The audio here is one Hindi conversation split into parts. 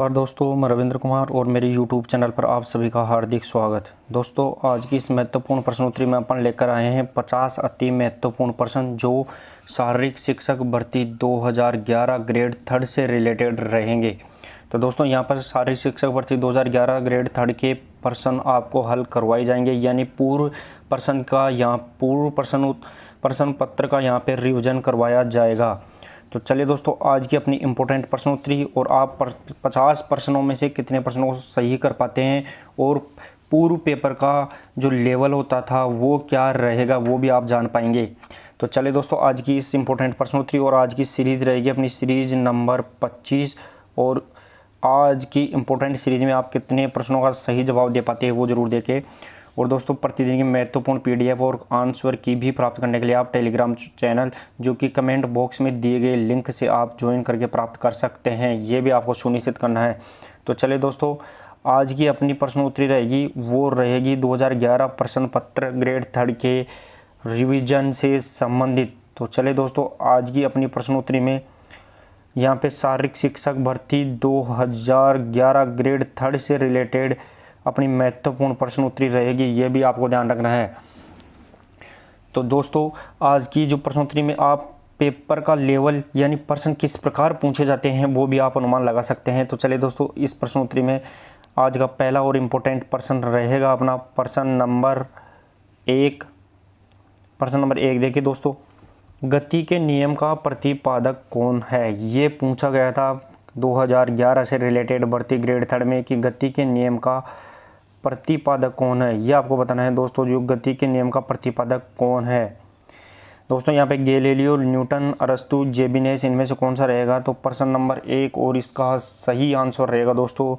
और दोस्तों, मैं रविंद्र कुमार और मेरे YouTube चैनल पर आप सभी का हार्दिक स्वागत। दोस्तों, आज की इस महत्वपूर्ण प्रश्नोत्तरी में अपन लेकर आए हैं 50 अति महत्वपूर्ण प्रश्न जो शारीरिक शिक्षक भर्ती 2011 ग्रेड थर्ड से रिलेटेड रहेंगे। तो दोस्तों, यहाँ पर शारीरिक शिक्षक भर्ती 2011 ग्रेड थर्ड के प्रश्न आपको हल करवाए जाएंगे, यानी पूर्व प्रश्न पत्र का यहाँ पे रिविजन करवाया जाएगा। तो चलिए दोस्तों, आज की अपनी इम्पोर्टेंट प्रश्नोत्तरी और आप 50 प्रश्नों में से कितने प्रश्नों को सही कर पाते हैं और पूर्व पेपर का जो लेवल होता था वो क्या रहेगा वो भी आप जान पाएंगे। तो चलिए दोस्तों, आज की इस इम्पोर्टेंट प्रश्नोत्तरी और आज की सीरीज़ रहेगी अपनी सीरीज़ नंबर 25 और आज की इम्पोर्टेंट सीरीज़ में आप कितने प्रश्नों का सही जवाब दे पाते हैं वो ज़रूर देखें। और दोस्तों, प्रतिदिन की महत्वपूर्ण पीडीएफ और आंसर की भी प्राप्त करने के लिए आप टेलीग्राम चैनल जो कि कमेंट बॉक्स में दिए गए लिंक से आप ज्वाइन करके प्राप्त कर सकते हैं, ये भी आपको सुनिश्चित करना है। तो चलिए दोस्तों, आज की अपनी प्रश्नोत्तरी रहेगी वो रहेगी 2011 प्रश्न पत्र ग्रेड थर्ड के रिवीजन से संबंधित। तो चलिए दोस्तों, आज की अपनी प्रश्नोत्तरी में यहाँ पे शारीरिक शिक्षक भर्ती 2011 ग्रेड थर्ड से रिलेटेड अपनी महत्वपूर्ण प्रश्नोत्तरी रहेगी, ये भी आपको ध्यान रखना है। तो दोस्तों, आज की जो प्रश्नोत्तरी में आप पेपर का लेवल यानी प्रश्न किस प्रकार पूछे जाते हैं वो भी आप अनुमान लगा सकते हैं। तो चलिए दोस्तों, इस प्रश्नोत्तरी में आज का पहला और इम्पोर्टेंट प्रश्न रहेगा अपना प्रश्न नंबर 1। प्रश्न नंबर 1 देखिए दोस्तों, गति के नियम का प्रतिपादक कौन है? ये पूछा गया था 2011 से रिलेटेड भर्ती ग्रेड थर्ड में कि गति के नियम का प्रतिपादक कौन है, ये आपको बताना है दोस्तों। जो गति के नियम का प्रतिपादक कौन है दोस्तों, यहाँ पे गैलीलियो, न्यूटन, अरस्तु, जेबिनेस, इनमें से कौन सा रहेगा? तो प्रश्न नंबर 1 और इसका सही आंसर रहेगा दोस्तों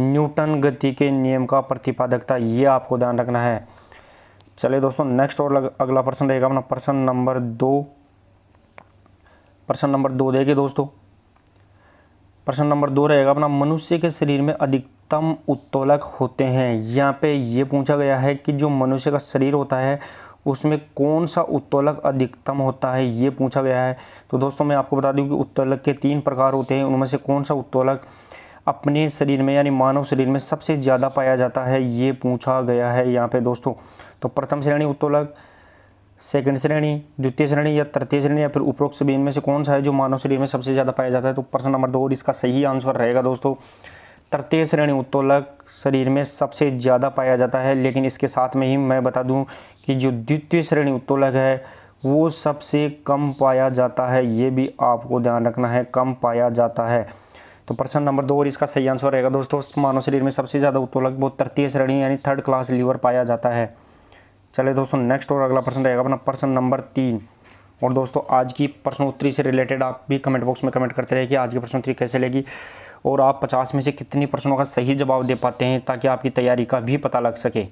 न्यूटन गति के नियम का प्रतिपादक था, ये आपको ध्यान रखना है। चलिए दोस्तों, नेक्स्ट और अगला प्रश्न रहेगा अपना प्रश्न नंबर 2। प्रश्न नंबर 2 देखिए दोस्तों, प्रश्न नंबर 2 रहेगा अपना मनुष्य के शरीर में अधिकतम उत्तोलक होते हैं। यहाँ पे ये पूछा गया है कि जो मनुष्य का शरीर होता है उसमें कौन सा उत्तोलक अधिकतम होता है, ये पूछा गया है। तो दोस्तों, मैं आपको बता दूं कि उत्तोलक के 3 प्रकार होते हैं, उनमें से कौन सा उत्तोलक अपने शरीर में यानी मानव शरीर में सबसे ज़्यादा पाया जाता है, ये पूछा गया है यहाँ पे दोस्तों। तो प्रथम श्रेणी उत्तोलक, सेकंड श्रेणी, द्वितीय श्रेणी या तृतीय श्रेणी या फिर उपरोक्त सभी इनमें से कौन सा है जो मानव शरीर में सबसे ज़्यादा पाया जाता है? तो प्रश्न नंबर 2 और इसका सही आंसर रहेगा दोस्तों तृतीय श्रेणी उत्तोलक शरीर में सबसे ज़्यादा पाया जाता है। लेकिन इसके साथ में ही मैं बता दूं कि जो द्वितीय श्रेणी उत्तोलक है वो सबसे कम पाया जाता है, ये भी आपको ध्यान रखना है, कम पाया जाता है। तो प्रश्न नंबर 2 और इसका सही आंसर रहेगा दोस्तों मानव शरीर में सबसे ज़्यादा उत्तोलक वो तृतीय श्रेणी यानी थर्ड क्लास लीवर पाया जाता है। चलिए दोस्तों, नेक्स्ट और अगला प्रश्न रहेगा अपना प्रश्न नंबर 3। और दोस्तों, आज की प्रश्नोत्तरी से रिलेटेड आप भी कमेंट बॉक्स में कमेंट करते रहिए कि आज की प्रश्नोत्तरी कैसे लगी और आप 50 में से कितने प्रश्नों का सही जवाब दे पाते हैं, ताकि आपकी तैयारी का भी पता लग सके।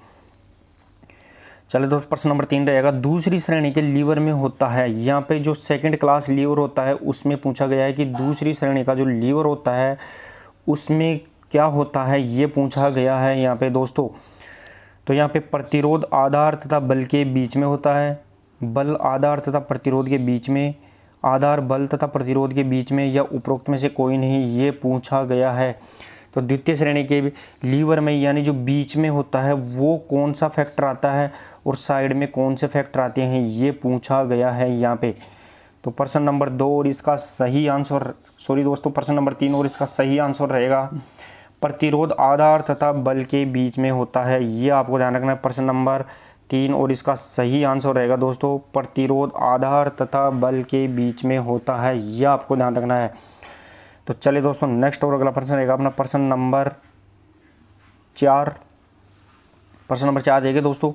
चलिए दोस्तों, प्रश्न नंबर 3 रहेगा दूसरी श्रेणी के लीवर में होता है। यहाँ पे जो सेकंड क्लास लीवर होता है उसमें पूछा गया है कि दूसरी श्रेणी का जो लीवर होता है उसमें क्या होता है, ये पूछा गया है यहाँ पे दोस्तों। तो यहाँ पे प्रतिरोध आधार तथा बल के बीच में होता है, बल आधार तथा प्रतिरोध के बीच में, आधार बल तथा प्रतिरोध के बीच में, या उपरोक्त में से कोई नहीं, ये पूछा गया है। तो द्वितीय श्रेणी के लीवर में यानी जो बीच में होता है वो कौन सा फैक्टर आता है और साइड में कौन से फैक्टर आते हैं, ये पूछा गया है यहाँ पे। तो प्रश्न नंबर 2 और इसका सही आंसर प्रश्न नंबर 3 और इसका सही आंसर रहेगा प्रतिरोध आधार तथा बल के बीच में होता है, ये आपको ध्यान रखना है। प्रश्न नंबर 3 और इसका सही आंसर रहेगा दोस्तों प्रतिरोध आधार तथा बल के बीच में होता है, यह आपको ध्यान रखना है। तो चलिए दोस्तों, नेक्स्ट और अगला प्रश्न रहेगा अपना प्रश्न नंबर 4। प्रश्न नंबर 4 देखिए दोस्तों,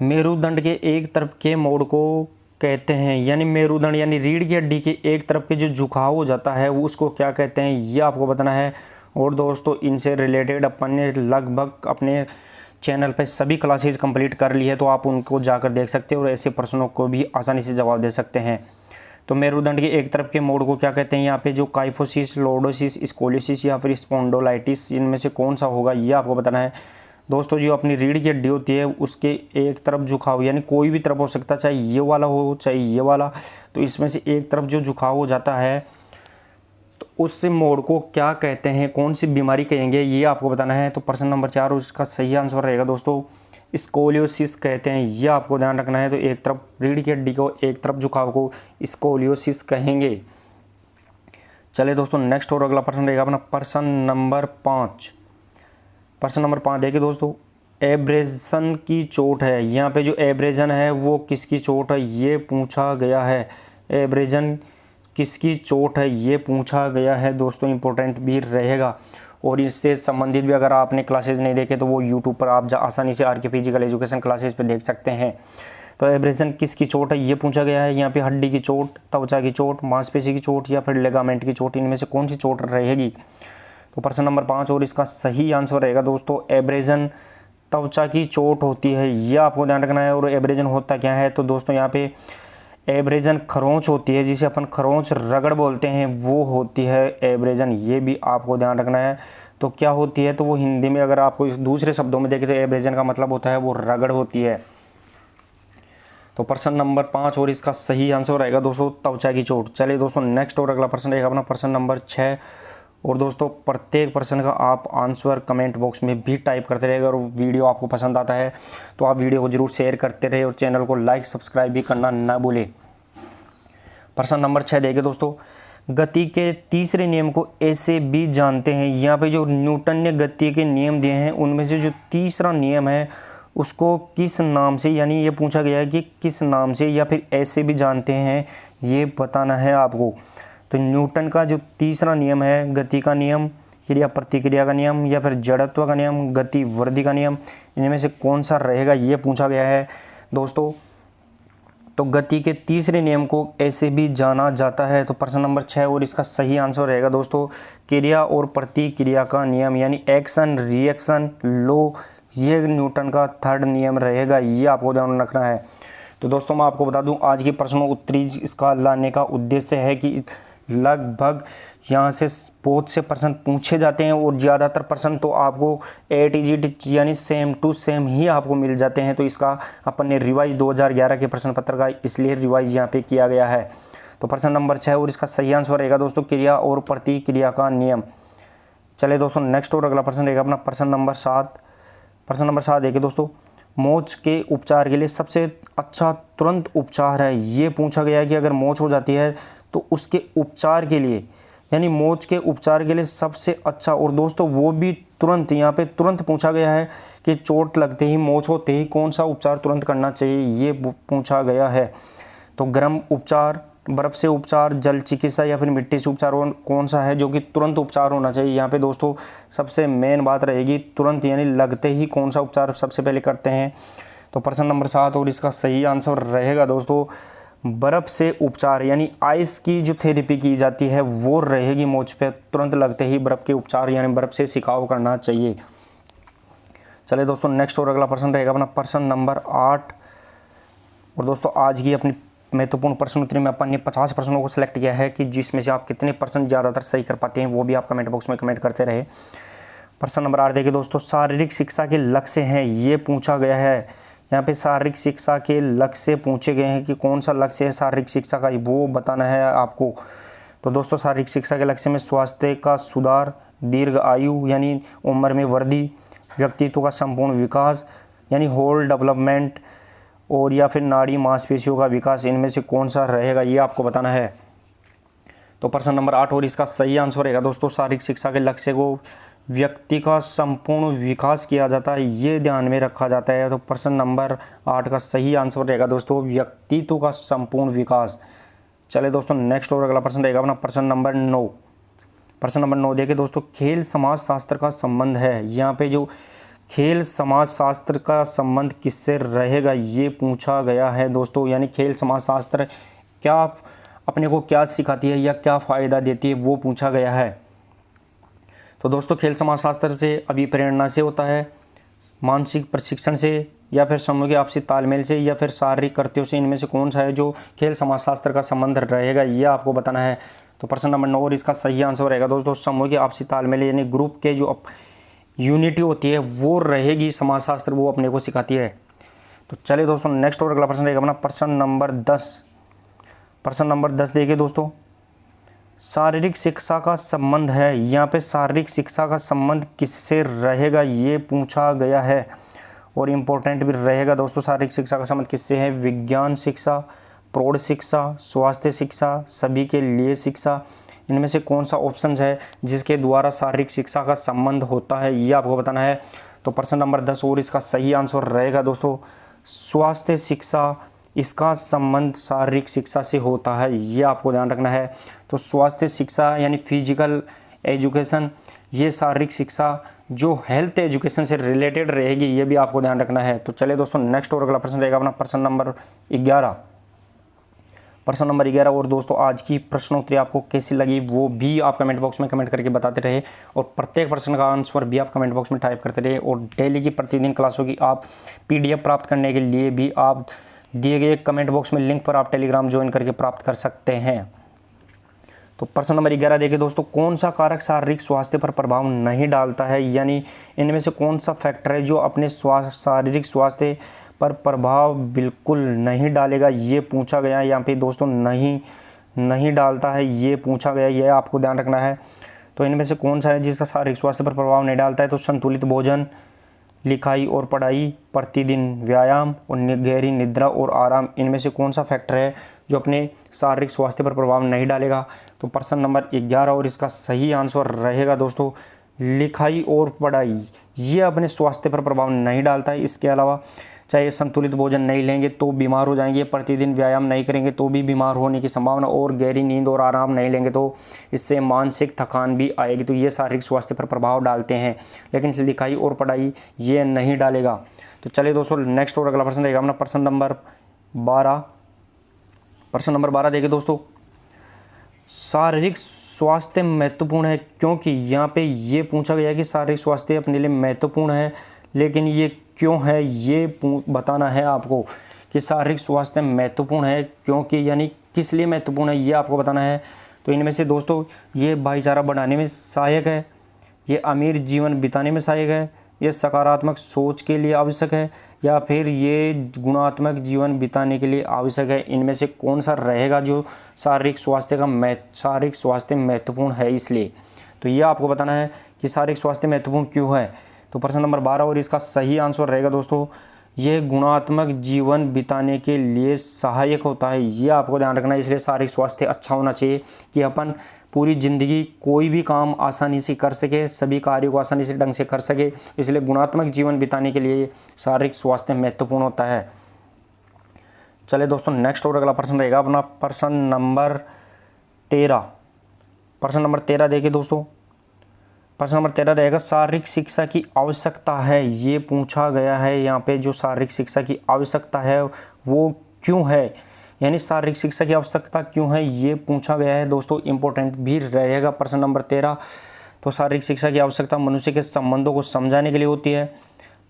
मेरुदंड के एक तरफ के मोड़ को कहते हैं, यानी मेरुदंड यानी रीढ़ की हड्डी के एक तरफ के जो झुकाव हो जाता है वो उसको क्या कहते हैं, ये आपको बताना है। और दोस्तों, इनसे रिलेटेड अपन ने लगभग अपने चैनल पे सभी क्लासेस कंप्लीट कर ली है, तो आप उनको जाकर देख सकते हैं और ऐसे प्रश्नों को भी आसानी से जवाब दे सकते हैं। तो मेरुदंड के एक तरफ के मोड़ को क्या कहते हैं? यहाँ पे जो काइफोसिस, लॉर्डोसिस, स्कोलियोसिस या फिर स्पॉन्डोलाइटिस, इनमें से कौन सा होगा, ये आपको बताना है। दोस्तों, जो अपनी रीढ़ की हड्डी होती है उसके एक तरफ झुकाव यानी कोई भी तरफ हो सकता है, चाहे ये वाला हो चाहे ये वाला, तो इसमें से एक तरफ जो झुकाव हो जाता है तो उस मोड़ को क्या कहते हैं, कौन सी बीमारी कहेंगे, ये आपको बताना है। तो प्रश्न नंबर 4 और इसका सही आंसर रहेगा दोस्तों स्कोलियोसिस कहते हैं, यह आपको ध्यान रखना है। तो एक तरफ रीढ़ की हड्डी को, एक तरफ झुकाव को स्कोलियोसिस कहेंगे। चलिए दोस्तों नेक्स्ट और अगला प्रश्न रहेगा अपना प्रश्न नंबर 5। प्रश्न नंबर 5 देखिए दोस्तों, एब्रेजन की चोट है, यहाँ पे जो एब्रेजन है वो किसकी चोट है ये पूछा गया है। एब्रेजन किसकी चोट है ये पूछा गया है दोस्तों, इंपॉर्टेंट भी रहेगा। और इससे संबंधित भी अगर आपने क्लासेस नहीं देखे तो वो यूट्यूब पर आप आसानी से आर के फिजिकल एजुकेशन क्लासेस पे देख सकते हैं। तो एब्रेजन किसकी चोट है ये पूछा गया है। यहाँ पे हड्डी की चोट, त्वचा की चोट, मांसपेशी की चोट या फिर लिगामेंट की चोट, इनमें से कौन सी चोट रहेगी। तो प्रश्न नंबर 5 और इसका सही आंसर रहेगा दोस्तों एब्रेजन त्वचा की चोट होती है, यह आपको ध्यान रखना है। और एब्रेजन होता क्या है, तो दोस्तों यहाँ पे एब्रेजन खरोंच होती है, जिसे अपन खरोंच रगड़ बोलते हैं, वो होती है एब्रेजन, ये भी आपको ध्यान रखना है। तो क्या होती है, तो वो हिंदी में अगर आपको इस दूसरे शब्दों में देखें तो एब्रेजन का मतलब होता है वो रगड़ होती है। तो प्रश्न नंबर 5 और इसका सही आंसर रहेगा दोस्तों त्वचा की चोट। चलिए दोस्तों नेक्स्ट और अगला प्रश्न रहेगा अपना प्रश्न नंबर 6। और दोस्तों प्रत्येक प्रश्न का आप आंसर कमेंट बॉक्स में भी टाइप करते रहेगा। और वीडियो आपको पसंद आता है तो आप वीडियो को जरूर शेयर करते रहे और चैनल को लाइक सब्सक्राइब भी करना ना भूलें। प्रश्न नंबर 6 देखिए दोस्तों, गति के तीसरे नियम को ऐसे भी जानते हैं। यहाँ पे जो न्यूटन ने गति के नियम दिए हैं उनमें से जो तीसरा नियम है उसको किस नाम से, यानी ये पूछा गया है कि किस नाम से या फिर ऐसे भी जानते हैं, ये बताना है आपको। तो न्यूटन का जो तीसरा नियम है, गति का नियम, क्रिया प्रतिक्रिया का नियम या फिर जड़त्व का नियम, गति वृद्धि का नियम, इनमें से कौन सा रहेगा ये पूछा गया है दोस्तों। तो गति के तीसरे नियम को ऐसे भी जाना जाता है। तो प्रश्न नंबर 6 और इसका सही आंसर रहेगा दोस्तों क्रिया और प्रतिक्रिया का नियम, यानी एक्शन रिएक्शन लॉ, ये न्यूटन का थर्ड नियम रहेगा, ये आपको ध्यान रखना है। तो दोस्तों मैं आपको बता दूं आज की प्रश्नोत्तरी इसका लाने का उद्देश्य है कि लगभग यहाँ से बहुत से प्रश्न पूछे जाते हैं और ज़्यादातर प्रश्न तो आपको ATG यानी सेम टू सेम ही आपको मिल जाते हैं। तो इसका अपन ने रिवाइज 2011 के प्रश्न पत्र का इसलिए रिवाइज यहाँ पे किया गया है। तो प्रश्न नंबर 6 और इसका सही आंसर रहेगा दोस्तों क्रिया और प्रतिक्रिया का नियम। चले दोस्तों नेक्स्ट और अगला प्रश्न रहेगा अपना प्रश्न नंबर 7। प्रश्न नंबर 7 देखिए दोस्तों, मोच के उपचार के लिए सबसे अच्छा तुरंत उपचार है, ये पूछा गया है कि अगर मोच हो जाती है तो उसके उपचार के लिए, यानी मोच के उपचार के लिए सबसे अच्छा, और दोस्तों वो भी तुरंत, यहाँ पे तुरंत पूछा गया है कि चोट लगते ही, मोच होते ही कौन सा उपचार तुरंत करना चाहिए, ये पूछा गया है। तो गर्म उपचार, बर्फ़ से उपचार, जल चिकित्सा या फिर मिट्टी से उपचार कौन सा है जो कि तुरंत उपचार होना चाहिए। यहाँ पे दोस्तों सबसे मेन बात रहेगी तुरंत, यानी लगते ही कौन सा उपचार सबसे पहले करते हैं। तो प्रश्न नंबर 7 और इसका सही आंसर रहेगा दोस्तों बर्फ़ से उपचार, यानी आइस की जो थेरेपी की जाती है वो रहेगी मोच पे, तुरंत लगते ही बर्फ़ के उपचार यानी बर्फ़ से छिड़काव करना चाहिए। चलिए दोस्तों नेक्स्ट और अगला प्रश्न रहेगा अपना प्रश्न नंबर 8। और दोस्तों आज की अपनी महत्वपूर्ण प्रश्नोत्तरी में अपन ने 50 प्रश्नों को सिलेक्ट किया है कि जिसमें से आप कितने परसेंट ज़्यादातर सही कर पाते हैं वो भी आप कमेंट बॉक्स में कमेंट करते रहे। प्रश्न नंबर 8 देखिए दोस्तों, शारीरिक शिक्षा के लक्ष्य हैं, ये पूछा गया है। यहाँ पे शारीरिक शिक्षा के लक्ष्य पूछे गए हैं कि कौन सा लक्ष्य है शारीरिक शिक्षा का, वो बताना है आपको। तो दोस्तों शारीरिक शिक्षा के लक्ष्य में स्वास्थ्य का सुधार, दीर्घ आयु यानी उम्र में वृद्धि, व्यक्तित्व का संपूर्ण विकास यानी होल डेवलपमेंट, और या फिर नाड़ी मांसपेशियों का विकास, इनमें से कौन सा रहेगा ये आपको बताना है। तो प्रश्न नंबर 8 और इसका सही आंसर रहेगा दोस्तों शारीरिक शिक्षा के लक्ष्य को व्यक्ति का संपूर्ण विकास किया जाता है, ये ध्यान में रखा जाता है। तो प्रश्न नंबर 8 का सही आंसर रहेगा दोस्तों व्यक्तित्व का संपूर्ण विकास। चले दोस्तों नेक्स्ट और अगला प्रश्न रहेगा अपना प्रश्न नंबर 9। प्रश्न नंबर 9 देखिए दोस्तों, खेल समाज शास्त्र का संबंध है, यहाँ पे जो खेल समाज शास्त्र का संबंध किससे रहेगा ये पूछा गया है दोस्तों, यानी खेल समाज शास्त्र क्या अपने को क्या सिखाती है या क्या फ़ायदा देती है वो पूछा गया है। तो दोस्तों खेल समाज शास्त्र से अभिप्रेरणा से होता है, मानसिक प्रशिक्षण से, या फिर समूह के आपसी तालमेल से, या फिर शारीरिक कृत्यों से, इनमें से कौन सा है जो खेल समाज शास्त्र का संबंध रहेगा ये आपको बताना है। तो प्रश्न नंबर 9 और इसका सही आंसर रहेगा दोस्तों समूह के आपसी तालमेल, यानी ग्रुप के जो यूनिटी होती है वो रहेगी समाज शास्त्र, वो अपने को सिखाती है। तो चलिए दोस्तों नेक्स्ट और अगला प्रश्न रहेगा अपना प्रश्न नंबर 10। प्रश्न नंबर 10 देखिए दोस्तों, शारीरिक शिक्षा का संबंध है, यहाँ पे शारीरिक शिक्षा का संबंध किससे रहेगा ये पूछा गया है और इम्पोर्टेंट भी रहेगा दोस्तों। शारीरिक शिक्षा का संबंध किससे है? विज्ञान शिक्षा, प्रौढ़ शिक्षा, स्वास्थ्य शिक्षा, सभी के लिए शिक्षा, इनमें से कौन सा ऑप्शन है जिसके द्वारा शारीरिक शिक्षा का संबंध होता है, ये आपको बताना है। तो प्रश्न नंबर 10 और इसका सही आंसर रहेगा दोस्तों स्वास्थ्य शिक्षा, इसका संबंध शारीरिक शिक्षा से होता है, ये आपको ध्यान रखना है। तो स्वास्थ्य शिक्षा यानी फिजिकल एजुकेशन, ये शारीरिक शिक्षा जो हेल्थ एजुकेशन से रिलेटेड रहेगी, ये भी आपको ध्यान रखना है। तो चलिए दोस्तों नेक्स्ट और अगला प्रश्न रहेगा अपना प्रश्न नंबर 11। प्रश्न नंबर 11 और दोस्तों आज की प्रश्नोत्तरी आपको कैसी लगी वो भी आप कमेंट बॉक्स में कमेंट करके बताते रहे और प्रत्येक प्रश्न का आंसर भी आप कमेंट बॉक्स में टाइप करते रहे। और डेली की प्रतिदिन क्लासों की आप PDF प्राप्त करने के लिए भी आप दिए गए कमेंट बॉक्स में लिंक पर आप टेलीग्राम ज्वाइन करके प्राप्त कर सकते हैं। तो प्रश्न नंबर 11 देखिए दोस्तों, कौन सा कारक शारीरिक स्वास्थ्य पर प्रभाव नहीं डालता है, यानी इनमें से कौन सा फैक्टर है जो अपने शारीरिक स्वास्थ्य पर प्रभाव बिल्कुल नहीं डालेगा, ये पूछा गया है। यहाँ पे दोस्तों नहीं डालता है ये पूछा गया, ये आपको ध्यान रखना है। तो इनमें से कौन सा है जिसका शारीरिक स्वास्थ्य पर प्रभाव नहीं डालता है? तो संतुलित भोजन, लिखाई और पढ़ाई, प्रतिदिन व्यायाम और गहरी निद्रा और आराम, इनमें से कौन सा फैक्टर है जो अपने शारीरिक स्वास्थ्य पर प्रभाव नहीं डालेगा? तो प्रश्न नंबर 11 और इसका सही आंसर रहेगा दोस्तों लिखाई और पढ़ाई, ये अपने स्वास्थ्य पर प्रभाव नहीं डालता है। इसके अलावा चाहे संतुलित भोजन नहीं लेंगे तो बीमार हो जाएंगे, प्रतिदिन व्यायाम नहीं करेंगे तो भी बीमार होने की संभावना, और गहरी नींद और आराम नहीं लेंगे तो इससे मानसिक थकान भी आएगी। तो ये शारीरिक स्वास्थ्य पर प्रभाव डालते हैं, लेकिन लिखाई और पढ़ाई ये नहीं डालेगा। तो चलिए दोस्तों नेक्स्ट और अगला प्रश्न रहेगा अपना प्रश्न नंबर 12। प्रश्न नंबर 12 देखिए दोस्तों, शारीरिक स्वास्थ्य महत्वपूर्ण है क्योंकि यहाँ पे ये पूछा गया है कि शारीरिक स्वास्थ्य अपने लिए महत्वपूर्ण है, लेकिन ये क्यों है ये बताना है आपको कि शारीरिक स्वास्थ्य महत्वपूर्ण है क्योंकि, यानी किस लिए महत्वपूर्ण है ये आपको बताना है। तो इनमें से दोस्तों ये भाईचारा बढ़ाने में सहायक है, ये अमीर जीवन बिताने में सहायक है, ये सकारात्मक सोच के लिए आवश्यक है, या फिर ये गुणात्मक जीवन बिताने के लिए आवश्यक है। इनमें से कौन सा रहेगा जो शारीरिक स्वास्थ्य महत्वपूर्ण है इसलिए? तो ये आपको बताना है कि शारीरिक स्वास्थ्य महत्वपूर्ण क्यों है। तो प्रश्न नंबर 12 और इसका सही आंसर रहेगा दोस्तों ये गुणात्मक जीवन बिताने के लिए सहायक होता है, ये आपको ध्यान रखना है। इसलिए शारीरिक स्वास्थ्य अच्छा होना चाहिए कि अपन पूरी ज़िंदगी कोई भी काम आसानी से कर सके, सभी कार्यों को आसानी से ढंग से कर सके, इसलिए गुणात्मक जीवन बिताने के लिए शारीरिक स्वास्थ्य महत्वपूर्ण होता है। चलिए दोस्तों नेक्स्ट और अगला प्रश्न रहेगा अपना प्रश्न नंबर 13। प्रश्न नंबर 13 देखिए दोस्तों, प्रश्न नंबर 13 रहेगा शारीरिक शिक्षा की आवश्यकता है, ये पूछा गया है। यहाँ पे जो शारीरिक शिक्षा की आवश्यकता है वो क्यों है, यानी शारीरिक शिक्षा की आवश्यकता क्यों है ये पूछा गया है दोस्तों, इंपॉर्टेंट भी रहेगा प्रश्न नंबर 13। तो शारीरिक शिक्षा की आवश्यकता मनुष्य के संबंधों को समझाने के लिए होती है,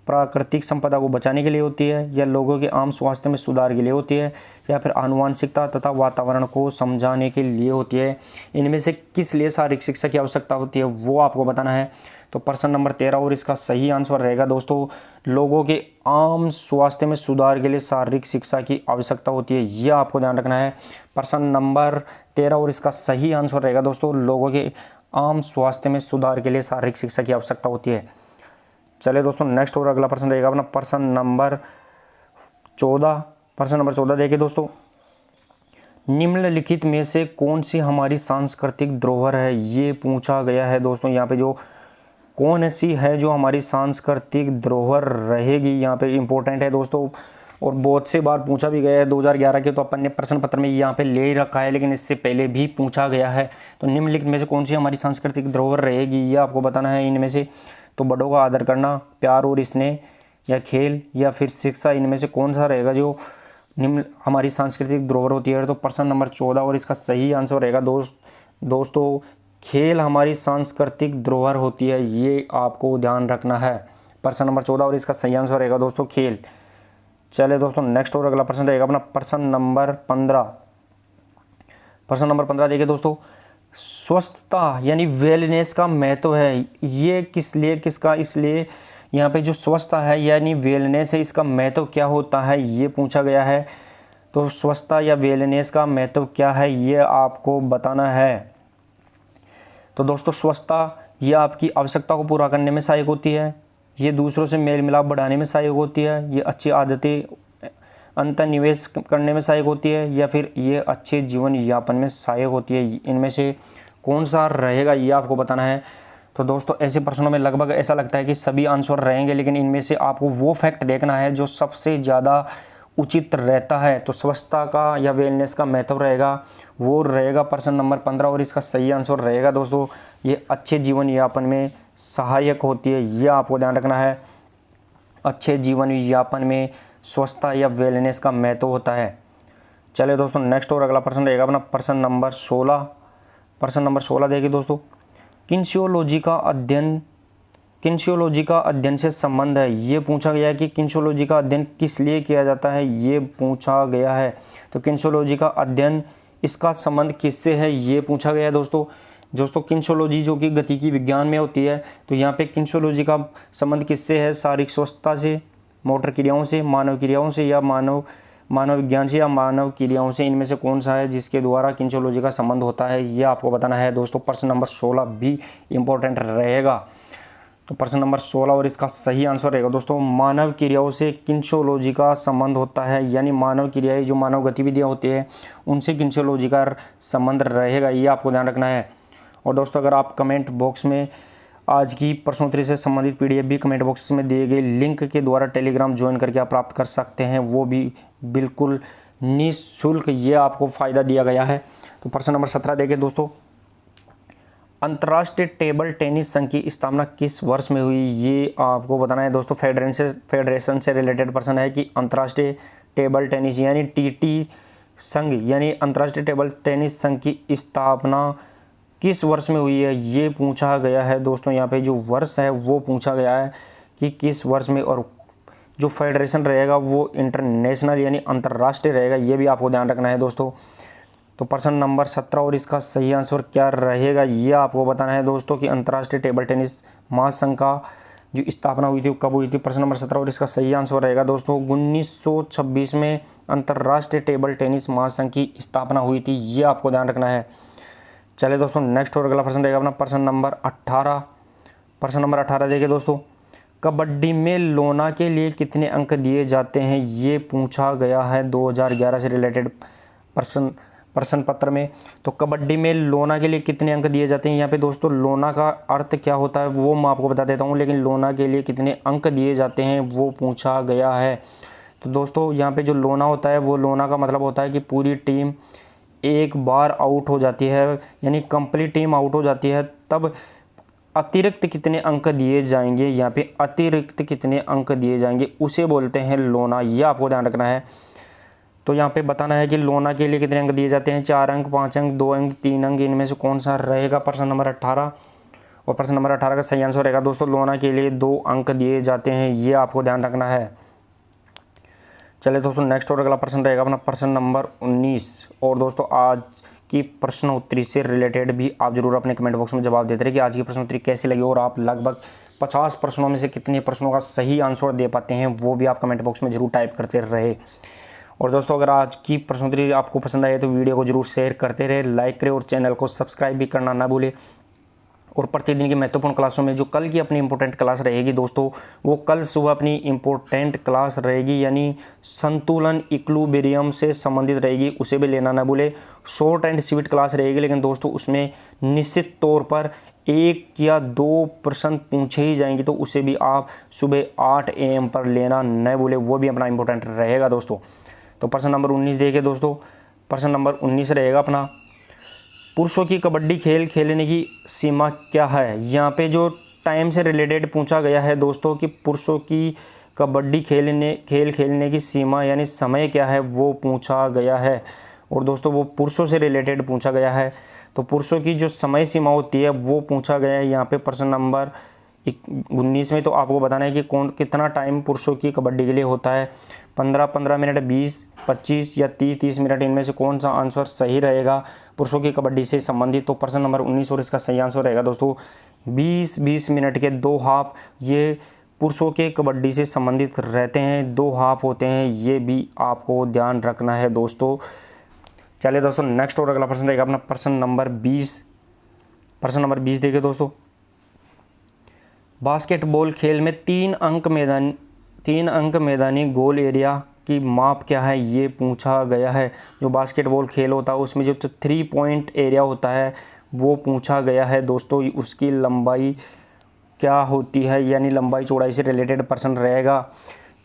प्राकृतिक संपदा को बचाने के लिए होती है, या लोगों के आम स्वास्थ्य में सुधार के लिए होती है, या फिर आनुवंशिकता तथा वातावरण को समझाने के लिए होती है। इनमें से किस लिए शारीरिक शिक्षा की आवश्यकता होती है वो आपको बताना है। तो प्रश्न नंबर 13 और इसका सही आंसर रहेगा दोस्तों लोगों के आम स्वास्थ्य में सुधार के लिए शारीरिक शिक्षा की आवश्यकता होती है, यह आपको ध्यान रखना है। प्रश्न नंबर 13 और इसका सही आंसर रहेगा दोस्तों लोगों के आम स्वास्थ्य में सुधार के लिए शारीरिक शिक्षा की आवश्यकता होती है। चलिए दोस्तों नेक्स्ट और अगला प्रश्न रहेगा अपना प्रश्न नंबर 14। प्रश्न नंबर 14 देखिए दोस्तों, निम्नलिखित में से कौन सी हमारी सांस्कृतिक धरोहर है, ये पूछा गया है दोस्तों। यहाँ पे जो कौन सी है जो हमारी सांस्कृतिक धरोहर रहेगी, यहाँ पे इम्पोर्टेंट है दोस्तों, और बहुत से बार पूछा भी गया है। 2011 के तो अपन ने प्रश्न पत्र में यहाँ पे ले ही रखा है, लेकिन इससे पहले भी पूछा गया है। तो निम्नलिखित में से कौन सी हमारी सांस्कृतिक धरोहर रहेगी, ये आपको बताना है। इनमें से तो बड़ों का आदर करना, प्यार और स्नेह, या खेल, या फिर शिक्षा, इनमें से कौन सा रहेगा जो निम्न हमारी सांस्कृतिक धरोहर होती है? तो प्रश्न नंबर 14 और इसका सही आंसर रहेगा दोस्तों खेल हमारी सांस्कृतिक धरोहर होती है, ये आपको ध्यान रखना है। प्रश्न नंबर 14 और इसका सही आंसर रहेगा दोस्तों खेल। चलिए दोस्तों नेक्स्ट और अगला प्रश्न रहेगा अपना प्रश्न नंबर 15। प्रश्न नंबर 15 देखिए दोस्तों, स्वस्थता यानी वेलनेस का महत्व है, ये किसका, इसलिए यहाँ पे जो स्वस्थता है यानी वेलनेस है इसका महत्व क्या होता है ये पूछा गया है। तो स्वस्थता या वेलनेस का महत्व क्या है ये आपको बताना है। तो दोस्तों स्वच्छता ये आपकी आवश्यकता को पूरा करने में सहायक होती है, ये दूसरों से मेल मिलाप बढ़ाने में सहायक होती है, ये अच्छी आदतें अंतर्निवेश करने में सहायक होती है, या फिर ये अच्छे जीवन यापन में सहायक होती है। इनमें से कौन सा रहेगा ये आपको बताना है। तो दोस्तों ऐसे प्रश्नों में लगभग ऐसा लगता है कि सभी आंसर रहेंगे, लेकिन इनमें से आपको वो फैक्ट देखना है जो सबसे ज़्यादा उचित रहता है। तो स्वच्छता का या वेलनेस का महत्व रहेगा, वो रहेगा प्रश्न नंबर 15, और इसका सही आंसर रहेगा दोस्तों ये अच्छे जीवन यापन में सहायक होती है। ये आपको ध्यान रखना है, अच्छे जीवन यापन में स्वच्छता या वेलनेस का महत्व होता है। चलिए दोस्तों नेक्स्ट और अगला प्रश्न रहेगा अपना प्रश्न नंबर 16। प्रश्न नंबर 16 देखिए दोस्तों, किन्सियोलॉजी का अध्ययन से संबंध है। ये पूछा गया है कि किन्सियोलॉजी का अध्ययन किस लिए किया जाता है, ये पूछा गया है। तो किन्सियोलॉजी का अध्ययन, इसका संबंध किससे है, ये पूछा गया है दोस्तों किन्सियोलॉजी जो कि गतिकी विज्ञान में होती है, तो यहाँ पे किन्सियोलॉजी का संबंध किससे है, शारीरिक स्वस्थता से, मोटर क्रियाओं से, मानव क्रियाओं से, या मानव विज्ञान से, या मानव क्रियाओं से, इनमें से कौन सा है जिसके द्वारा किन्सियोलॉजी का संबंध होता है, ये आपको बताना है दोस्तों। प्रश्न नंबर 16 भी इम्पोर्टेंट रहेगा। तो प्रश्न नंबर 16 और इसका सही आंसर रहेगा दोस्तों, मानव क्रियाओं से किन्सियोलॉजी का संबंध होता है, यानी मानव क्रियाएं जो मानव गतिविधियां होती है उनसे किन्सियोलॉजी का संबंध रहेगा, ये आपको ध्यान रखना है। और दोस्तों अगर आप कमेंट बॉक्स में आज की प्रश्नोत्तरी से संबंधित पीडीएफ भी कमेंट बॉक्स में दिए गए लिंक के द्वारा टेलीग्राम ज्वाइन करके आप प्राप्त कर सकते हैं, वो भी बिल्कुल निःशुल्क, ये आपको फ़ायदा दिया गया है। तो प्रश्न नंबर 17 देखिए दोस्तों, अंतर्राष्ट्रीय टेबल टेनिस संघ की स्थापना किस वर्ष में हुई, ये आपको बताना है दोस्तों। फेडरेशन से रिलेटेड प्रश्न है कि अंतर्राष्ट्रीय टेबल टेनिस यानी टीटी संघ यानी अंतर्राष्ट्रीय टेबल टेनिस संघ की स्थापना किस वर्ष में हुई है, ये पूछा गया है दोस्तों। यहाँ पे जो वर्ष है वो पूछा गया है कि किस वर्ष में, और जो फेडरेशन रहेगा वो इंटरनेशनल यानी अंतर्राष्ट्रीय रहेगा, ये भी आपको ध्यान रखना है दोस्तों। तो प्रश्न नंबर 17 और इसका सही आंसर क्या रहेगा, ये आपको बताना है दोस्तों कि अंतर्राष्ट्रीय टेबल टेनिस महासंघ का जो स्थापना हुई थी कब हुई थी। प्रश्न नंबर 17 और इसका सही आंसर रहेगा दोस्तों 1926 में अंतर्राष्ट्रीय टेबल टेनिस महासंघ की स्थापना हुई थी, ये आपको ध्यान रखना है। चलिए दोस्तों नेक्स्ट और अगला प्रश्न रहेगा अपना प्रश्न नंबर 18। प्रश्न नंबर 18 देखिए दोस्तों, कबड्डी में लोना के लिए कितने अंक दिए जाते हैं, ये पूछा गया है 2011 से रिलेटेड प्रश्न पत्र में। तो कबड्डी में लोना के लिए कितने अंक दिए जाते हैं, यहाँ पे दोस्तों लोना का अर्थ क्या होता है वो मैं आपको बता देता हूँ, लेकिन लोना के लिए कितने अंक दिए जाते हैं वो पूछा गया है। तो दोस्तों यहाँ पे जो लोना होता है वो लोना का मतलब होता है कि पूरी टीम एक बार आउट हो जाती है, यानी कंप्लीट टीम आउट हो जाती है, तब अतिरिक्त कितने अंक दिए जाएंगे, यहाँ पे अतिरिक्त कितने अंक दिए जाएंगे उसे बोलते हैं लोना, ये आपको ध्यान रखना है। तो यहाँ पे बताना है कि लोना के लिए कितने अंक दिए जाते हैं, 4 अंक, 5 अंक, 2 अंक, 3 अंक, इनमें से कौन सा रहेगा प्रश्न नंबर 18। और प्रश्न नंबर 18 का सही आंसर रहेगा दोस्तों लोना के लिए 2 अंक दिए जाते हैं, ये आपको ध्यान रखना है। चलिए दोस्तों नेक्स्ट और अगला प्रश्न रहेगा अपना प्रश्न नंबर 19। और दोस्तों आज की प्रश्नोत्तरी से रिलेटेड भी आप जरूर अपने कमेंट बॉक्स में जवाब देते रहे कि आज की प्रश्नोत्तरी कैसी लगी, और आप लगभग 50 प्रश्नों में से कितने प्रश्नों का सही आंसर दे पाते हैं वो भी आप कमेंट बॉक्स में जरूर टाइप करते रहे। और दोस्तों अगर आज की प्रश्नोत्तरी आपको पसंद आए तो वीडियो को जरूर शेयर करते रहे, लाइक करें और चैनल को सब्सक्राइब भी करना ना भूलें। और प्रतिदिन की महत्वपूर्ण क्लासों में जो कल की अपनी इंपॉर्टेंट क्लास रहेगी दोस्तों, वो कल सुबह अपनी इंपॉर्टेंट क्लास रहेगी, यानी संतुलन इक्विलिब्रियम से संबंधित रहेगी, उसे भी लेना ना भूले। शॉर्ट एंड स्वीट क्लास रहेगी, लेकिन दोस्तों उसमें निश्चित तौर पर 1 या 2 प्रश्न पूछे ही जाएंगे, तो उसे भी आप सुबह 8 AM पर लेना न भूले, वो भी अपना इंपॉर्टेंट रहेगा दोस्तों। तो प्रश्न नंबर 19 देखिए दोस्तों, प्रश्न नंबर 19 रहेगा अपना, पुरुषों की कबड्डी खेल खेलने की सीमा क्या है। यहाँ पे जो टाइम से रिलेटेड पूछा गया है दोस्तों कि पुरुषों की कबड्डी खेल खेलने की सीमा यानी समय क्या है वो पूछा गया है, और दोस्तों वो पुरुषों से रिलेटेड पूछा गया है। तो पुरुषों की जो समय सीमा होती है वो पूछा गया है यहाँ पे प्रश्न नंबर 19 में। तो आपको बताना है कि कितना टाइम पुरुषों की कबड्डी के लिए होता है, 15 मिनट, 20, 25 या 30 मिनट, इनमें से कौन सा आंसर सही रहेगा पुरुषों की कबड्डी से संबंधित। तो प्रश्न नंबर 19 और इसका सही आंसर रहेगा दोस्तों 20 मिनट के 2 हाफ, ये पुरुषों के कबड्डी से संबंधित रहते हैं, 2 हाफ होते हैं, ये भी आपको ध्यान रखना है दोस्तों। चलिए दोस्तों नेक्स्ट और अगला प्रश्न रहेगा अपना प्रश्न नंबर 20। प्रश्न नंबर 20 देखिए दोस्तों, बास्केटबॉल खेल में 3 अंक मैदानी गोल एरिया की माप क्या है, ये पूछा गया है। जो बास्केटबॉल खेल होता है उसमें जो 3 पॉइंट एरिया होता है वो पूछा गया है दोस्तों। उसकी लंबाई क्या होती है, यानी लंबाई चौड़ाई से रिलेटेड प्रश्न रहेगा।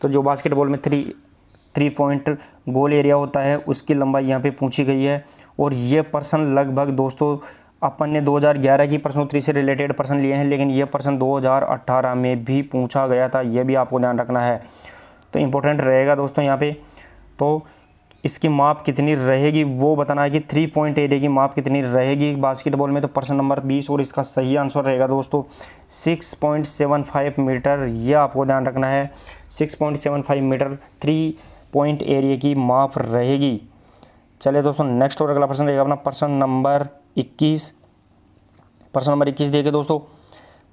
तो जो बास्केटबॉल में 3 पॉइंट गोल एरिया होता है उसकी लंबाई यहाँ पे पूछी गई है। और ये प्रश्न लगभग दोस्तों अपन ने 2011 की प्रश्नोत्तरी से रिलेटेड प्रश्न लिए हैं, लेकिन ये प्रश्न 2018 में भी पूछा गया था, ये भी आपको ध्यान रखना है। तो इम्पोर्टेंट रहेगा दोस्तों यहाँ पे। तो इसकी माप कितनी रहेगी वो बताना है कि 3 पॉइंट एरिया की माप कितनी रहेगी बास्केटबॉल में। तो प्रश्न नंबर 20 और इसका सही आंसर रहेगा दोस्तों 6.75 मीटर, ये आपको ध्यान रखना है। 6.75 मीटर 3 पॉइंट एरिया की माप रहेगी। चलिए दोस्तों नेक्स्ट और अगला प्रश्न रहेगा अपना प्रश्न नंबर 21। प्रश्न नंबर 21 देखिए दोस्तों,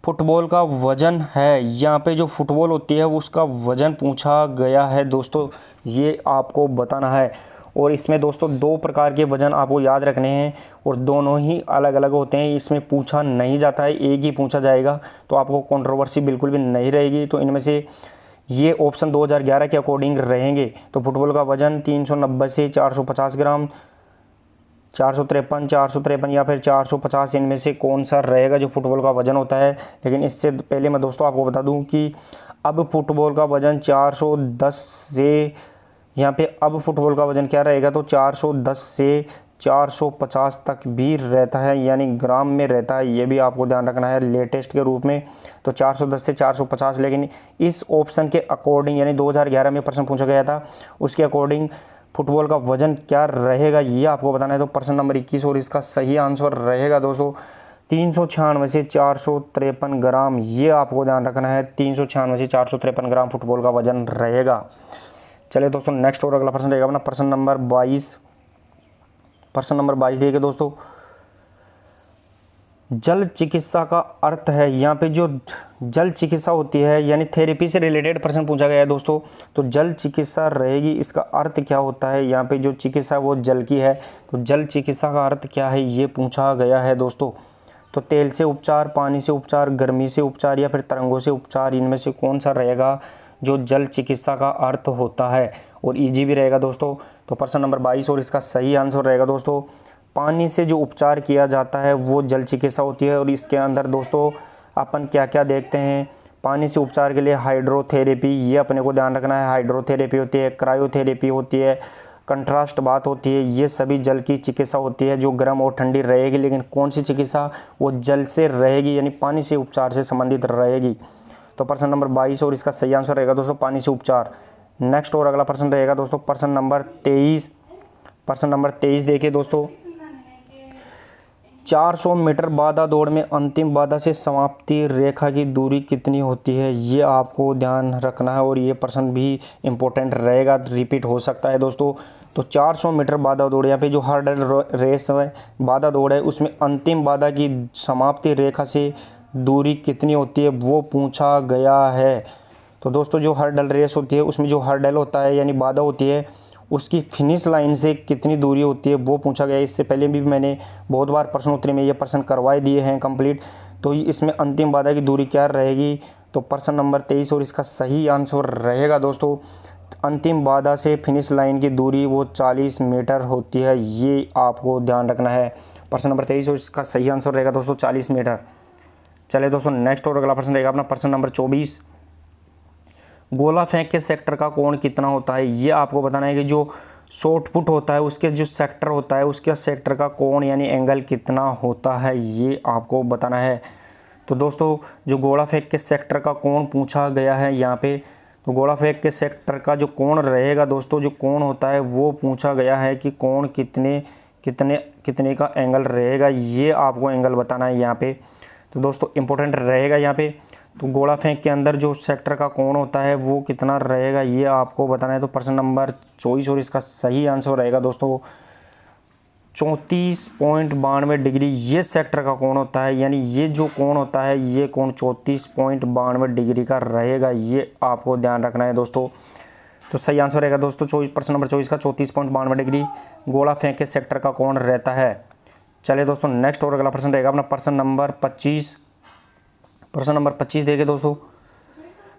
फुटबॉल का वजन है, यहाँ पे जो फुटबॉल होती है उसका वजन पूछा गया है दोस्तों, ये आपको बताना है। और इसमें दोस्तों 2 प्रकार के वजन आपको याद रखने हैं और दोनों ही अलग अलग होते हैं, इसमें पूछा नहीं जाता है, एक ही पूछा जाएगा। तो आपको कंट्रोवर्सी बिल्कुल भी नहीं रहेगी। तो इनमें से ये ऑप्शन 2011 के अकॉर्डिंग रहेंगे। तो फुटबॉल का वजन 390 से 450 ग्राम, 453 या फिर 450, इनमें से कौन सा रहेगा जो फुटबॉल का वजन होता है। लेकिन इससे पहले मैं दोस्तों आपको बता दूं कि अब फुटबॉल का वजन 410 से यहाँ पे अब फुटबॉल का वजन क्या रहेगा, तो 410 से 450 तक भी रहता है, यानी ग्राम में रहता है। ये भी आपको ध्यान रखना है लेटेस्ट के रूप में। तो 410 से 450, लेकिन इस ऑप्शन के अकॉर्डिंग यानी 2011 में प्रश्न पूछा गया था उसके अकॉर्डिंग फुटबॉल का वजन क्या रहेगा ये आपको बताना है। तो प्रश्न नंबर 21 और इसका सही आंसर रहेगा दोस्तों 396 से 453 ग्राम, ये आपको ध्यान रखना है। 396 से 453 ग्राम फुटबॉल का वजन रहेगा। चलिए दोस्तों नेक्स्ट और अगला प्रश्न रहेगा अपना प्रश्न नंबर 22। प्रश्न नंबर 22 देखिए दोस्तों, जल चिकित्सा का अर्थ है, यहाँ पे जो जल चिकित्सा होती है यानी थेरेपी से रिलेटेड प्रश्न पूछा गया है दोस्तों। तो जल चिकित्सा रहेगी, इसका अर्थ क्या होता है, यहाँ पे जो चिकित्सा वो जल की है, तो जल चिकित्सा का अर्थ क्या है ये पूछा गया है दोस्तों। तो तेल से उपचार, पानी से उपचार, गर्मी से उपचार या फिर तरंगों से उपचार, इनमें से कौन सा रहेगा जो जल चिकित्सा का अर्थ होता है। और ईजी भी रहेगा दोस्तों। तो प्रश्न नंबर 22 और इसका सही आंसर रहेगा दोस्तों पानी से जो उपचार किया जाता है वो जल चिकित्सा होती है। और इसके अंदर दोस्तों अपन क्या क्या देखते हैं, पानी से उपचार के लिए हाइड्रोथेरेपी, ये अपने को ध्यान रखना है। हाइड्रोथेरेपी होती है, क्रायोथेरेपी होती है, कंट्रास्ट बात होती है, ये सभी जल की चिकित्सा होती है जो गर्म और ठंडी रहेगी। लेकिन कौन सी चिकित्सा, वो जल से रहेगी यानी पानी से उपचार से संबंधित रहेगी। तो प्रश्न नंबर 22 और इसका सही आंसर रहेगा दोस्तों पानी से उपचार। नेक्स्ट और अगला प्रश्न रहेगा दोस्तों प्रश्न नंबर 23। प्रश्न नंबर 23 देखिए दोस्तों, 400 मीटर बाधा दौड़ में अंतिम बाधा से समाप्ति रेखा की दूरी कितनी होती है, ये आपको ध्यान रखना है। और ये प्रश्न भी इम्पोर्टेंट रहेगा, रिपीट हो सकता है दोस्तों। तो 400 मीटर बाधा दौड़, यहाँ पे जो हर्डल रेस है बाधा दौड़ है उसमें अंतिम बाधा की समाप्ति रेखा से दूरी कितनी होती है वो पूछा गया है। तो दोस्तों जो हर्डल रेस होती है उसमें जो हर्डल होता है यानी बाधा होती है उसकी फिनिश लाइन से कितनी दूरी होती है वो पूछा गया है। इससे पहले भी मैंने बहुत बार प्रश्नोत्तरी में ये प्रश्न करवाए दिए हैं कंप्लीट। तो इसमें अंतिम बाधा की दूरी क्या रहेगी, तो प्रश्न नंबर 23 और इसका सही आंसर रहेगा दोस्तों अंतिम बाधा से फिनिश लाइन की दूरी वो 40 मीटर होती है, ये आपको ध्यान रखना है। प्रश्न नंबर 23 और इसका सही आंसर रहेगा दोस्तों 40 मीटर। चलिए दोस्तों नेक्स्ट और अगला प्रश्न रहेगा अपना प्रश्न नंबर 24। गोला फेंक के सेक्टर का कोण कितना होता है, ये आपको बताना है कि जो शॉट पुट होता है उसके जो सेक्टर होता है उसके सेक्टर का कोण यानी एंगल कितना होता है, ये आपको बताना है। तो दोस्तों जो गोला फेंक के सेक्टर का कोण पूछा गया है यहाँ पे, तो गोला फेंक के सेक्टर का जो कोण रहेगा दोस्तों, जो कोण होता है वो पूछा गया है कि कोण कितने कितने कितने का एंगल रहेगा, ये आपको एंगल बताना है यहाँ पे। तो दोस्तों इंपॉर्टेंट रहेगा यहाँ पे। तो गोला फेंक के अंदर जो सेक्टर का कोण होता है वो कितना रहेगा ये आपको बताना है। तो प्रश्न नंबर 24 और इसका सही आंसर रहेगा दोस्तों 34.92 डिग्री, ये सेक्टर का कोण होता है। यानी ये जो कोण होता है ये कोण 34.92 डिग्री का रहेगा, ये आपको ध्यान रखना है दोस्तों। तो सही आंसर रहेगा दोस्तों प्रश्न नंबर 24 का 34.92 डिग्री गोला फेंक के सेक्टर का कोण रहता है। चलिए दोस्तों नेक्स्ट और अगला प्रश्न रहेगा अपना प्रश्न नंबर 25। प्रश्न नंबर 25 देखिए दोस्तों,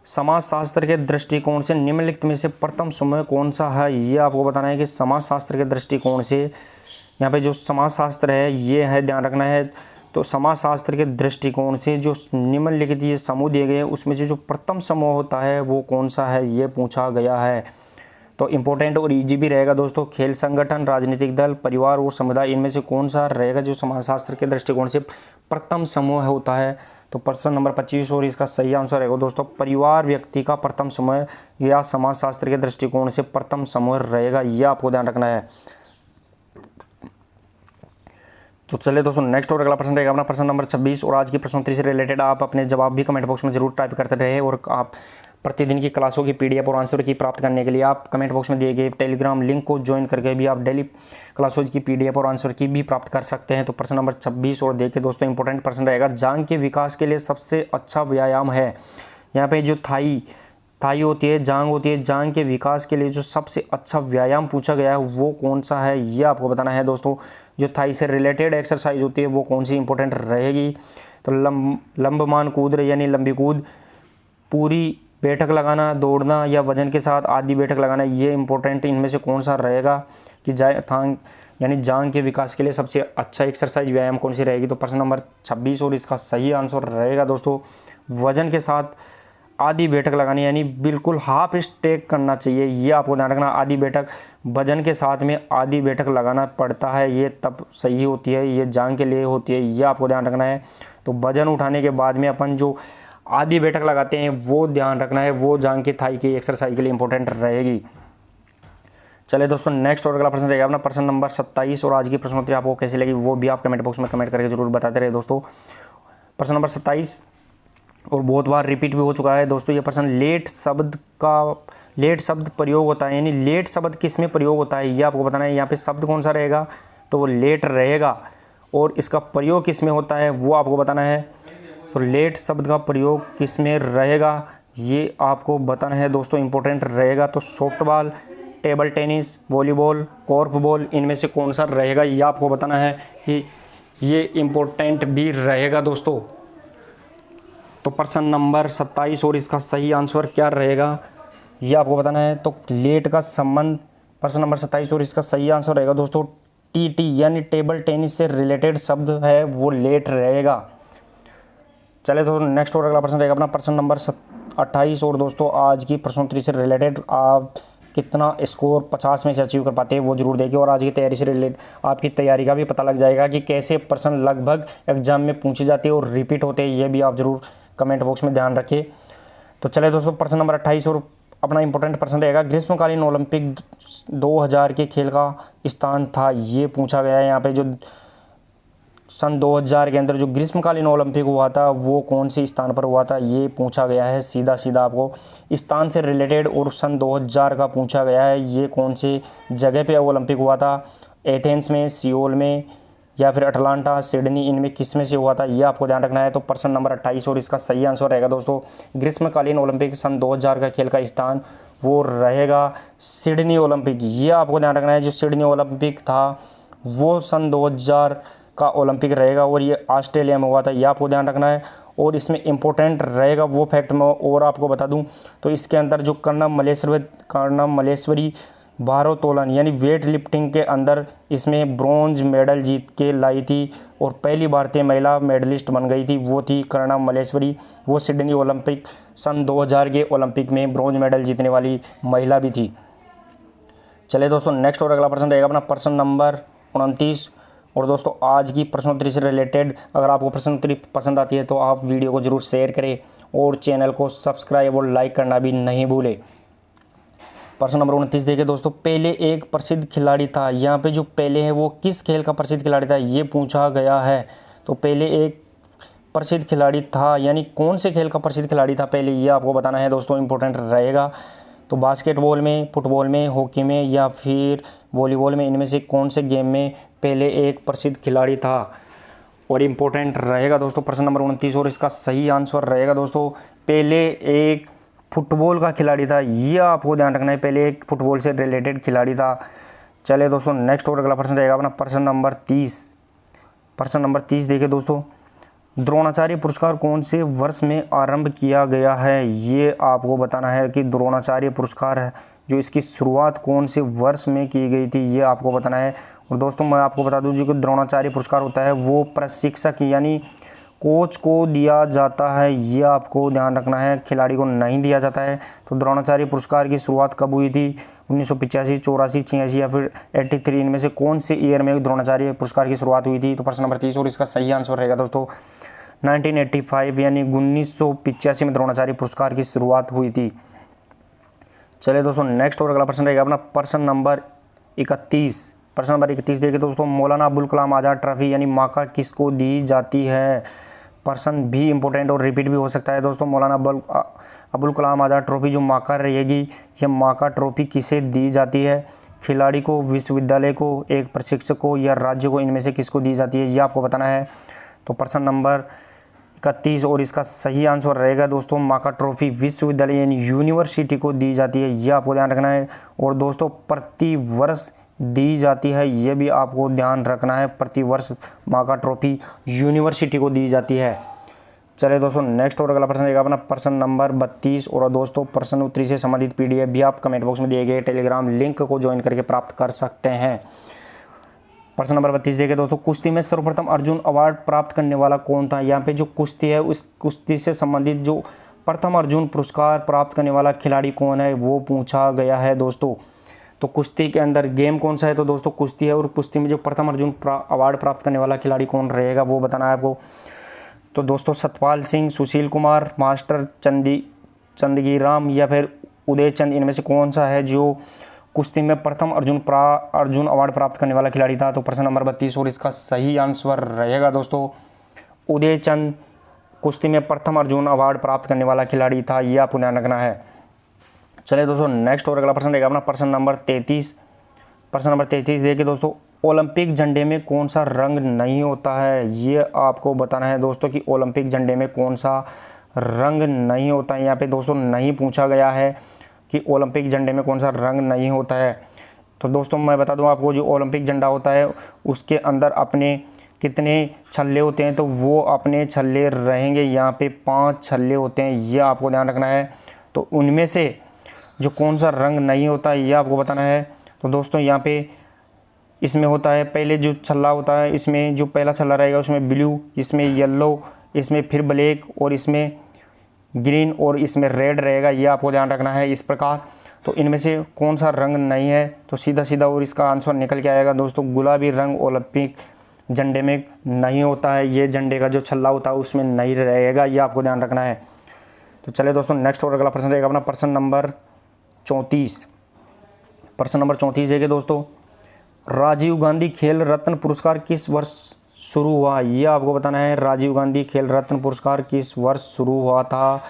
समाजशास्त्र के दृष्टिकोण से निम्नलिखित में से प्रथम समूह कौन सा है। ये आपको बताना है कि समाजशास्त्र के दृष्टिकोण से, यहाँ पे जो समाजशास्त्र है ये है, ध्यान रखना है। तो समाजशास्त्र के दृष्टिकोण से जो निम्नलिखित ये समूह दिए गए हैं उसमें से जो प्रथम समूह होता है वो कौन सा है, ये पूछा गया है। तो इम्पोर्टेंट और इजी भी रहेगा दोस्तों। खेल संगठन, राजनीतिक दल, परिवार और समुदाय, इनमें से कौन सा रहेगा जो समाजशास्त्र के दृष्टिकोण से प्रथम समूह होता है। तो प्रश्न नंबर 25 और इसका सही आंसर रहेगा दोस्तों परिवार व्यक्ति का प्रथम समूह या समाजशास्त्र के दृष्टिकोण से प्रथम समूह रहेगा, यह आपको ध्यान रखना है। तो चलिए दोस्तों नेक्स्ट और अगला प्रश्न रहेगा अपना प्रश्न नंबर 26 और आज की प्रश्नोत्तरी से रिलेटेड आप अपने जवाब भी कमेंट बॉक्स में जरूर टाइप करते रहे। और आप प्रतिदिन की क्लासों की पीडीएफ और आंसर की प्राप्त करने के लिए आप कमेंट बॉक्स में दिए गए टेलीग्राम लिंक को ज्वाइन करके भी आप डेली क्लासों की पीडीएफ और आंसर की भी प्राप्त कर सकते हैं। तो प्रश्न नंबर 26 और देखिए दोस्तों इंपॉर्टेंट प्रश्न रहेगा, जांघ के विकास के लिए सबसे अच्छा व्यायाम है। यहाँ पे जो थाई होती है, जांघ होती है, जांघ के विकास के लिए जो सबसे अच्छा व्यायाम पूछा गया है वो कौन सा है, ये आपको बताना है दोस्तों। जो थाई से रिलेटेड एक्सरसाइज होती है वो कौन सी इंपॉर्टेंट रहेगी। तो लंबमान कूद यानी लंबी कूद, पूरी बैठक लगाना, दौड़ना या वजन के साथ आधी बैठक लगाना, ये इंपॉर्टेंट इनमें से कौन सा रहेगा कि यानी जांघ के विकास के लिए सबसे अच्छा एक्सरसाइज व्यायाम कौन सी रहेगी। तो प्रश्न नंबर 26 और इसका सही आंसर रहेगा दोस्तों वजन के साथ आधी बैठक लगानी, यानी बिल्कुल हाफ स्टेक करना चाहिए, ये आपको ध्यान रखना। आधी बैठक वजन के साथ में आधी बैठक लगाना पड़ता है, ये तब सही होती है, ये जांघ के लिए होती है, ये आपको ध्यान रखना है। तो वजन उठाने के बाद में अपन जो आधी बैठक लगाते हैं वो ध्यान रखना है, वो जांघ की थाई की एक्सरसाइज के लिए इंपॉर्टेंट रहेगी। चलिए दोस्तों नेक्स्ट और अगला प्रश्न रहेगा अपना प्रश्न नंबर 27 और आज की प्रश्नोत्तरी आपको कैसी लगी वो भी आप कमेंट बॉक्स में कमेंट करके जरूर बताते रहे दोस्तों। प्रश्न नंबर 27 और बहुत बार रिपीट भी हो चुका है दोस्तों ये प्रश्न, लेट शब्द प्रयोग होता है, यानी लेट शब्द किस में प्रयोग होता है ये आपको बताना है। यहाँ पे शब्द कौन सा रहेगा, तो वो लेट रहेगा, और इसका प्रयोग किस में होता है वो आपको बताना है। तो लेट शब्द का प्रयोग किस में रहेगा ये आपको बताना है दोस्तों, इंपॉर्टेंट रहेगा। तो softball, table tennis, volleyball, korfball, इनमें से कौन सा रहेगा ये आपको बताना है कि ये इम्पोर्टेंट भी रहेगा दोस्तों। तो प्रश्न नंबर 27 और इसका सही आंसर क्या रहेगा ये आपको बताना है। तो लेट का संबंध, प्रश्न नंबर 27 और इसका सही आंसर रहेगा दोस्तों टीटी, यानी टेबल टेनिस से रिलेटेड शब्द है वो लेट रहेगा। चले तो नेक्स्ट और अगला प्रश्न रहेगा अपना प्रश्न नंबर 28 और दोस्तों आज की प्रश्नोत्तरी से रिलेटेड आप कितना स्कोर 50 में से अचीव कर पाते हैं वो जरूर देखिए। और आज की तैयारी से रिलेटेड आपकी तैयारी का भी पता लग जाएगा कि कैसे प्रश्न लगभग एग्जाम में पूछे जाते हैं और रिपीट होते हैं, ये भी आप जरूर कमेंट बॉक्स में ध्यान रखिए। तो चले दोस्तों प्रश्न नंबर 28 और अपना इंपॉर्टेंट प्रश्न रहेगा, ग्रीष्मकालीन ओलंपिक 2000 के खेल का स्थान था, ये पूछा गया है। यहाँ पे जो सन 2000 के अंदर जो ग्रीष्मकालीन ओलंपिक हुआ था वो कौन से स्थान पर हुआ था ये पूछा गया है। सीधा आपको स्थान से रिलेटेड और सन 2000 का पूछा गया है, ये कौन से जगह पे ओलंपिक हुआ था, एथेंस में, सियोल में या फिर अटलांटा, सिडनी, इनमें किस में से हुआ था ये आपको ध्यान रखना है। तो प्रश्न नंबर 28 और इसका सही आंसर रहेगा दोस्तों ग्रीष्मकालीन ओलंपिक सन 2000 का खेल का स्थान वो रहेगा सिडनी ओलंपिक, ये आपको ध्यान रखना है। जो सिडनी ओलंपिक था वो सन 2000 का ओलंपिक रहेगा और ये ऑस्ट्रेलिया में हुआ था, ये आपको ध्यान रखना है। और इसमें इंपॉर्टेंट रहेगा वो फैक्ट मैं और आपको बता दूं, तो इसके अंदर जो कर्णम मल्लेश्वरी भारोत्तोलन यानी वेट लिफ्टिंग के अंदर इसमें ब्रॉन्ज मेडल जीत के लाई थी और पहली भारतीय महिला मेडलिस्ट बन गई थी, वो थी कर्णम मल्लेश्वरी। वो सिडनी ओलंपिक सन 2000 के ओलंपिक में ब्रॉन्ज मेडल जीतने वाली महिला भी थी। चलिए दोस्तों नेक्स्ट और अगला प्रश्न रहेगा अपना प्रश्न नंबर 29 और दोस्तों आज की प्रश्नोत्तरी से रिलेटेड अगर आपको प्रश्नोत्तरी पसंद आती है तो आप वीडियो को जरूर शेयर करें और चैनल को सब्सक्राइब और लाइक करना भी नहीं भूलें। प्रश्न नंबर 29 देखिए दोस्तों, पेले एक प्रसिद्ध खिलाड़ी था, यहाँ पे जो पेले है वो किस खेल का प्रसिद्ध खिलाड़ी था ये पूछा गया है। तो पेले एक प्रसिद्ध खिलाड़ी था, यानी कौन से खेल का प्रसिद्ध खिलाड़ी था पेले, ये आपको बताना है दोस्तों, इंपॉर्टेंट रहेगा। तो बास्केटबॉल में, फुटबॉल में, हॉकी में या फिर वॉलीबॉल में, इनमें से कौन से गेम में पेले एक प्रसिद्ध खिलाड़ी था और इम्पोर्टेंट रहेगा दोस्तों प्रश्न नंबर 29 और इसका सही आंसर रहेगा दोस्तों पेले एक फुटबॉल का खिलाड़ी था, ये आपको ध्यान रखना है, पेले एक फुटबॉल से रिलेटेड खिलाड़ी था। चले दोस्तों नेक्स्ट और अगला प्रश्न रहेगा अपना प्रश्न नंबर 30 प्रश्न नंबर 30 देखिए दोस्तों, द्रोणाचार्य पुरस्कार कौन से वर्ष में आरंभ किया गया है? ये आपको बताना है कि द्रोणाचार्य पुरस्कार है जो इसकी शुरुआत कौन से वर्ष में की गई थी, ये आपको बताना है। और दोस्तों मैं आपको बता दूं जो कि द्रोणाचार्य पुरस्कार होता है वो प्रशिक्षक यानी कोच को दिया जाता है, ये आपको ध्यान रखना है, खिलाड़ी को नहीं दिया जाता है। तो द्रोणाचार्य पुरस्कार की शुरुआत कब हुई थी? 1985, 84, 86 या फिर 83, इनमें से कौन से ईयर में द्रोणाचार्य पुरस्कार की शुरुआत हुई थी? तो प्रश्न नंबर 30 और इसका सही आंसर रहेगा दोस्तों 1985 यानी 1985 में द्रोणाचार्य पुरस्कार की शुरुआत हुई थी। चलिए दोस्तों नेक्स्ट और अगला प्रश्न रहेगा अपना प्रश्न नंबर 31। प्रश्न नंबर 31 देखिए दोस्तों, मौलाना अबुल कलाम आज़ाद ट्रॉफी यानी माका किसको दी जाती है? प्रश्न भी इंपॉर्टेंट और रिपीट भी हो सकता है दोस्तों। मौलाना अबुल कलाम आज़ाद ट्रॉफी जो माका रहेगी, यह माका ट्रॉफी किसे दी जाती है? खिलाड़ी को, विश्वविद्यालय को, एक प्रशिक्षक को या राज्य को, इनमें से किसको दी जाती है, ये आपको बताना है। तो प्रश्न नंबर 31 और इसका सही आंसर रहेगा दोस्तों माका ट्रॉफी विश्वविद्यालय यानी यूनिवर्सिटी को दी जाती है, ये आपको ध्यान रखना है। और दोस्तों प्रति वर्ष दी जाती है, ये भी आपको ध्यान रखना है, प्रति वर्ष माका ट्रॉफी यूनिवर्सिटी को दी जाती है। चलिए दोस्तों नेक्स्ट और अगला प्रश्न रहेगा अपना प्रश्न नंबर 32। और दोस्तों प्रश्न उत्तरी से संबंधित पीडीएफ भी आप कमेंट बॉक्स में दिए गए टेलीग्राम लिंक को ज्वाइन करके प्राप्त कर सकते हैं। प्रश्न नंबर 32 देखिए दोस्तों, कुश्ती में सर्वप्रथम अर्जुन अवार्ड प्राप्त करने वाला कौन था? यहाँ पे जो कुश्ती है उस कुश्ती से संबंधित जो प्रथम अर्जुन पुरस्कार प्राप्त करने वाला खिलाड़ी कौन है वो पूछा गया है दोस्तों। तो कुश्ती के अंदर गेम कौन सा है? तो दोस्तों कुश्ती है, और कुश्ती में जो प्रथम अर्जुन अवार्ड प्राप्त करने वाला खिलाड़ी कौन रहेगा वो बताना है आपको। तो दोस्तों सतपाल सिंह, सुशील कुमार, मास्टर चंदगीराम या फिर उदय चंद, इनमें से कौन सा है जो कुश्ती में प्रथम अर्जुन अवार्ड प्राप्त करने वाला खिलाड़ी था? तो प्रश्न नंबर 32 और इसका सही आंसर रहेगा दोस्तों उदय चंद कुश्ती में प्रथम अर्जुन अवार्ड प्राप्त करने वाला खिलाड़ी था, ये आपको ध्यान रखना है। चलिए दोस्तों नेक्स्ट और अगला प्रश्न रहेगा अपना प्रश्न नंबर 33। प्रश्न नंबर 33 देखिए दोस्तों, ओलंपिक झंडे में कौन सा रंग नहीं होता है? ये आपको बताना है दोस्तों कि ओलंपिक झंडे में कौन सा रंग नहीं होता है। यहाँ पे दोस्तों नहीं पूछा गया है कि ओलंपिक झंडे में कौन सा रंग नहीं होता है। तो दोस्तों मैं बता दूं आपको, जो ओलंपिक झंडा होता है उसके अंदर अपने कितने छल्ले होते हैं? तो वो अपने छल्ले रहेंगे यहाँ पे 5 छल्ले होते हैं, ये आपको ध्यान रखना है। तो उनमें से जो कौन सा रंग नहीं होता है ये आपको बताना है। तो दोस्तों यहाँ पे इसमें होता है, पहले जो छल्ला होता है इसमें जो पहला छल्ला रहेगा उसमें ब्लू, इसमें येलो, इसमें फिर ब्लैक और इसमें ग्रीन और इसमें रेड रहेगा, ये आपको ध्यान रखना है इस प्रकार। तो इनमें से कौन सा रंग नहीं है? तो सीधा सीधा और इसका आंसर निकल के आएगा दोस्तों गुलाबी रंग ओलंपिक झंडे में नहीं होता है, ये झंडे का जो छल्ला होता है उसमें नहीं रहेगा, ये आपको ध्यान रखना है। तो चलिए दोस्तों नेक्स्ट और अगला प्रश्न रहेगा अपना प्रश्न नंबर 34। प्रश्न नंबर 34 देखिए दोस्तों, राजीव गांधी खेल रत्न पुरस्कार किस वर्ष शुरू हुआ? ये आपको बताना है, राजीव गांधी खेल रत्न पुरस्कार किस वर्ष शुरू हुआ था।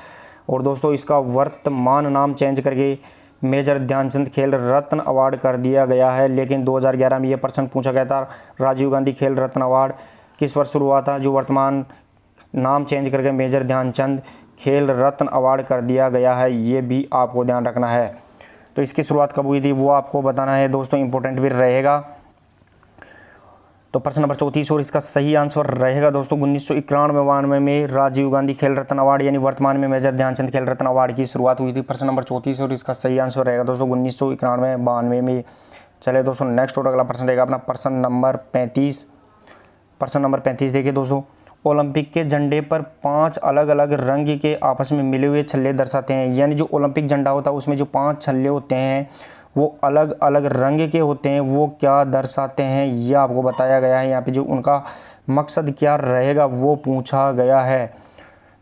और दोस्तों इसका वर्तमान नाम चेंज करके मेजर ध्यानचंद खेल रत्न अवार्ड कर दिया गया है, लेकिन 2011 में ये प्रश्न पूछा गया था राजीव गांधी खेल रत्न अवार्ड किस वर्ष शुरू हुआ था। जो वर्तमान नाम चेंज करके मेजर ध्यानचंद खेल रत्न अवार्ड कर दिया गया है, ये भी आपको ध्यान रखना है। तो इसकी शुरुआत कब हुई थी वो आपको बताना है दोस्तों, इंपॉर्टेंट भी रहेगा। तो प्रश्न नंबर 34 और इसका सही आंसर रहेगा दोस्तों 1991-92 में राजीव गांधी खेल रत्न अवार्ड यानी वर्तमान में मेजर ध्यानचंद खेल रत्न अवार्ड की शुरुआत हुई थी। प्रश्न नंबर 34 और इसका सही आंसर रहेगा दोस्तों 1991-92 में। चले दोस्तों नेक्स्ट और अगला प्रश्न रहेगा अपना प्रश्न नंबर 35। प्रश्न नंबर 35 देखिए दोस्तों, ओलंपिक के झंडे पर 5 अलग अलग रंग के आपस में मिले हुए छल्ले दर्शाते हैं, यानी जो ओलंपिक झंडा होता है उसमें जो 5 छल्ले होते हैं वो अलग अलग रंग के होते हैं, वो क्या दर्शाते हैं ये आपको बताया गया है। यहाँ पे जो उनका मकसद क्या रहेगा वो पूछा गया है।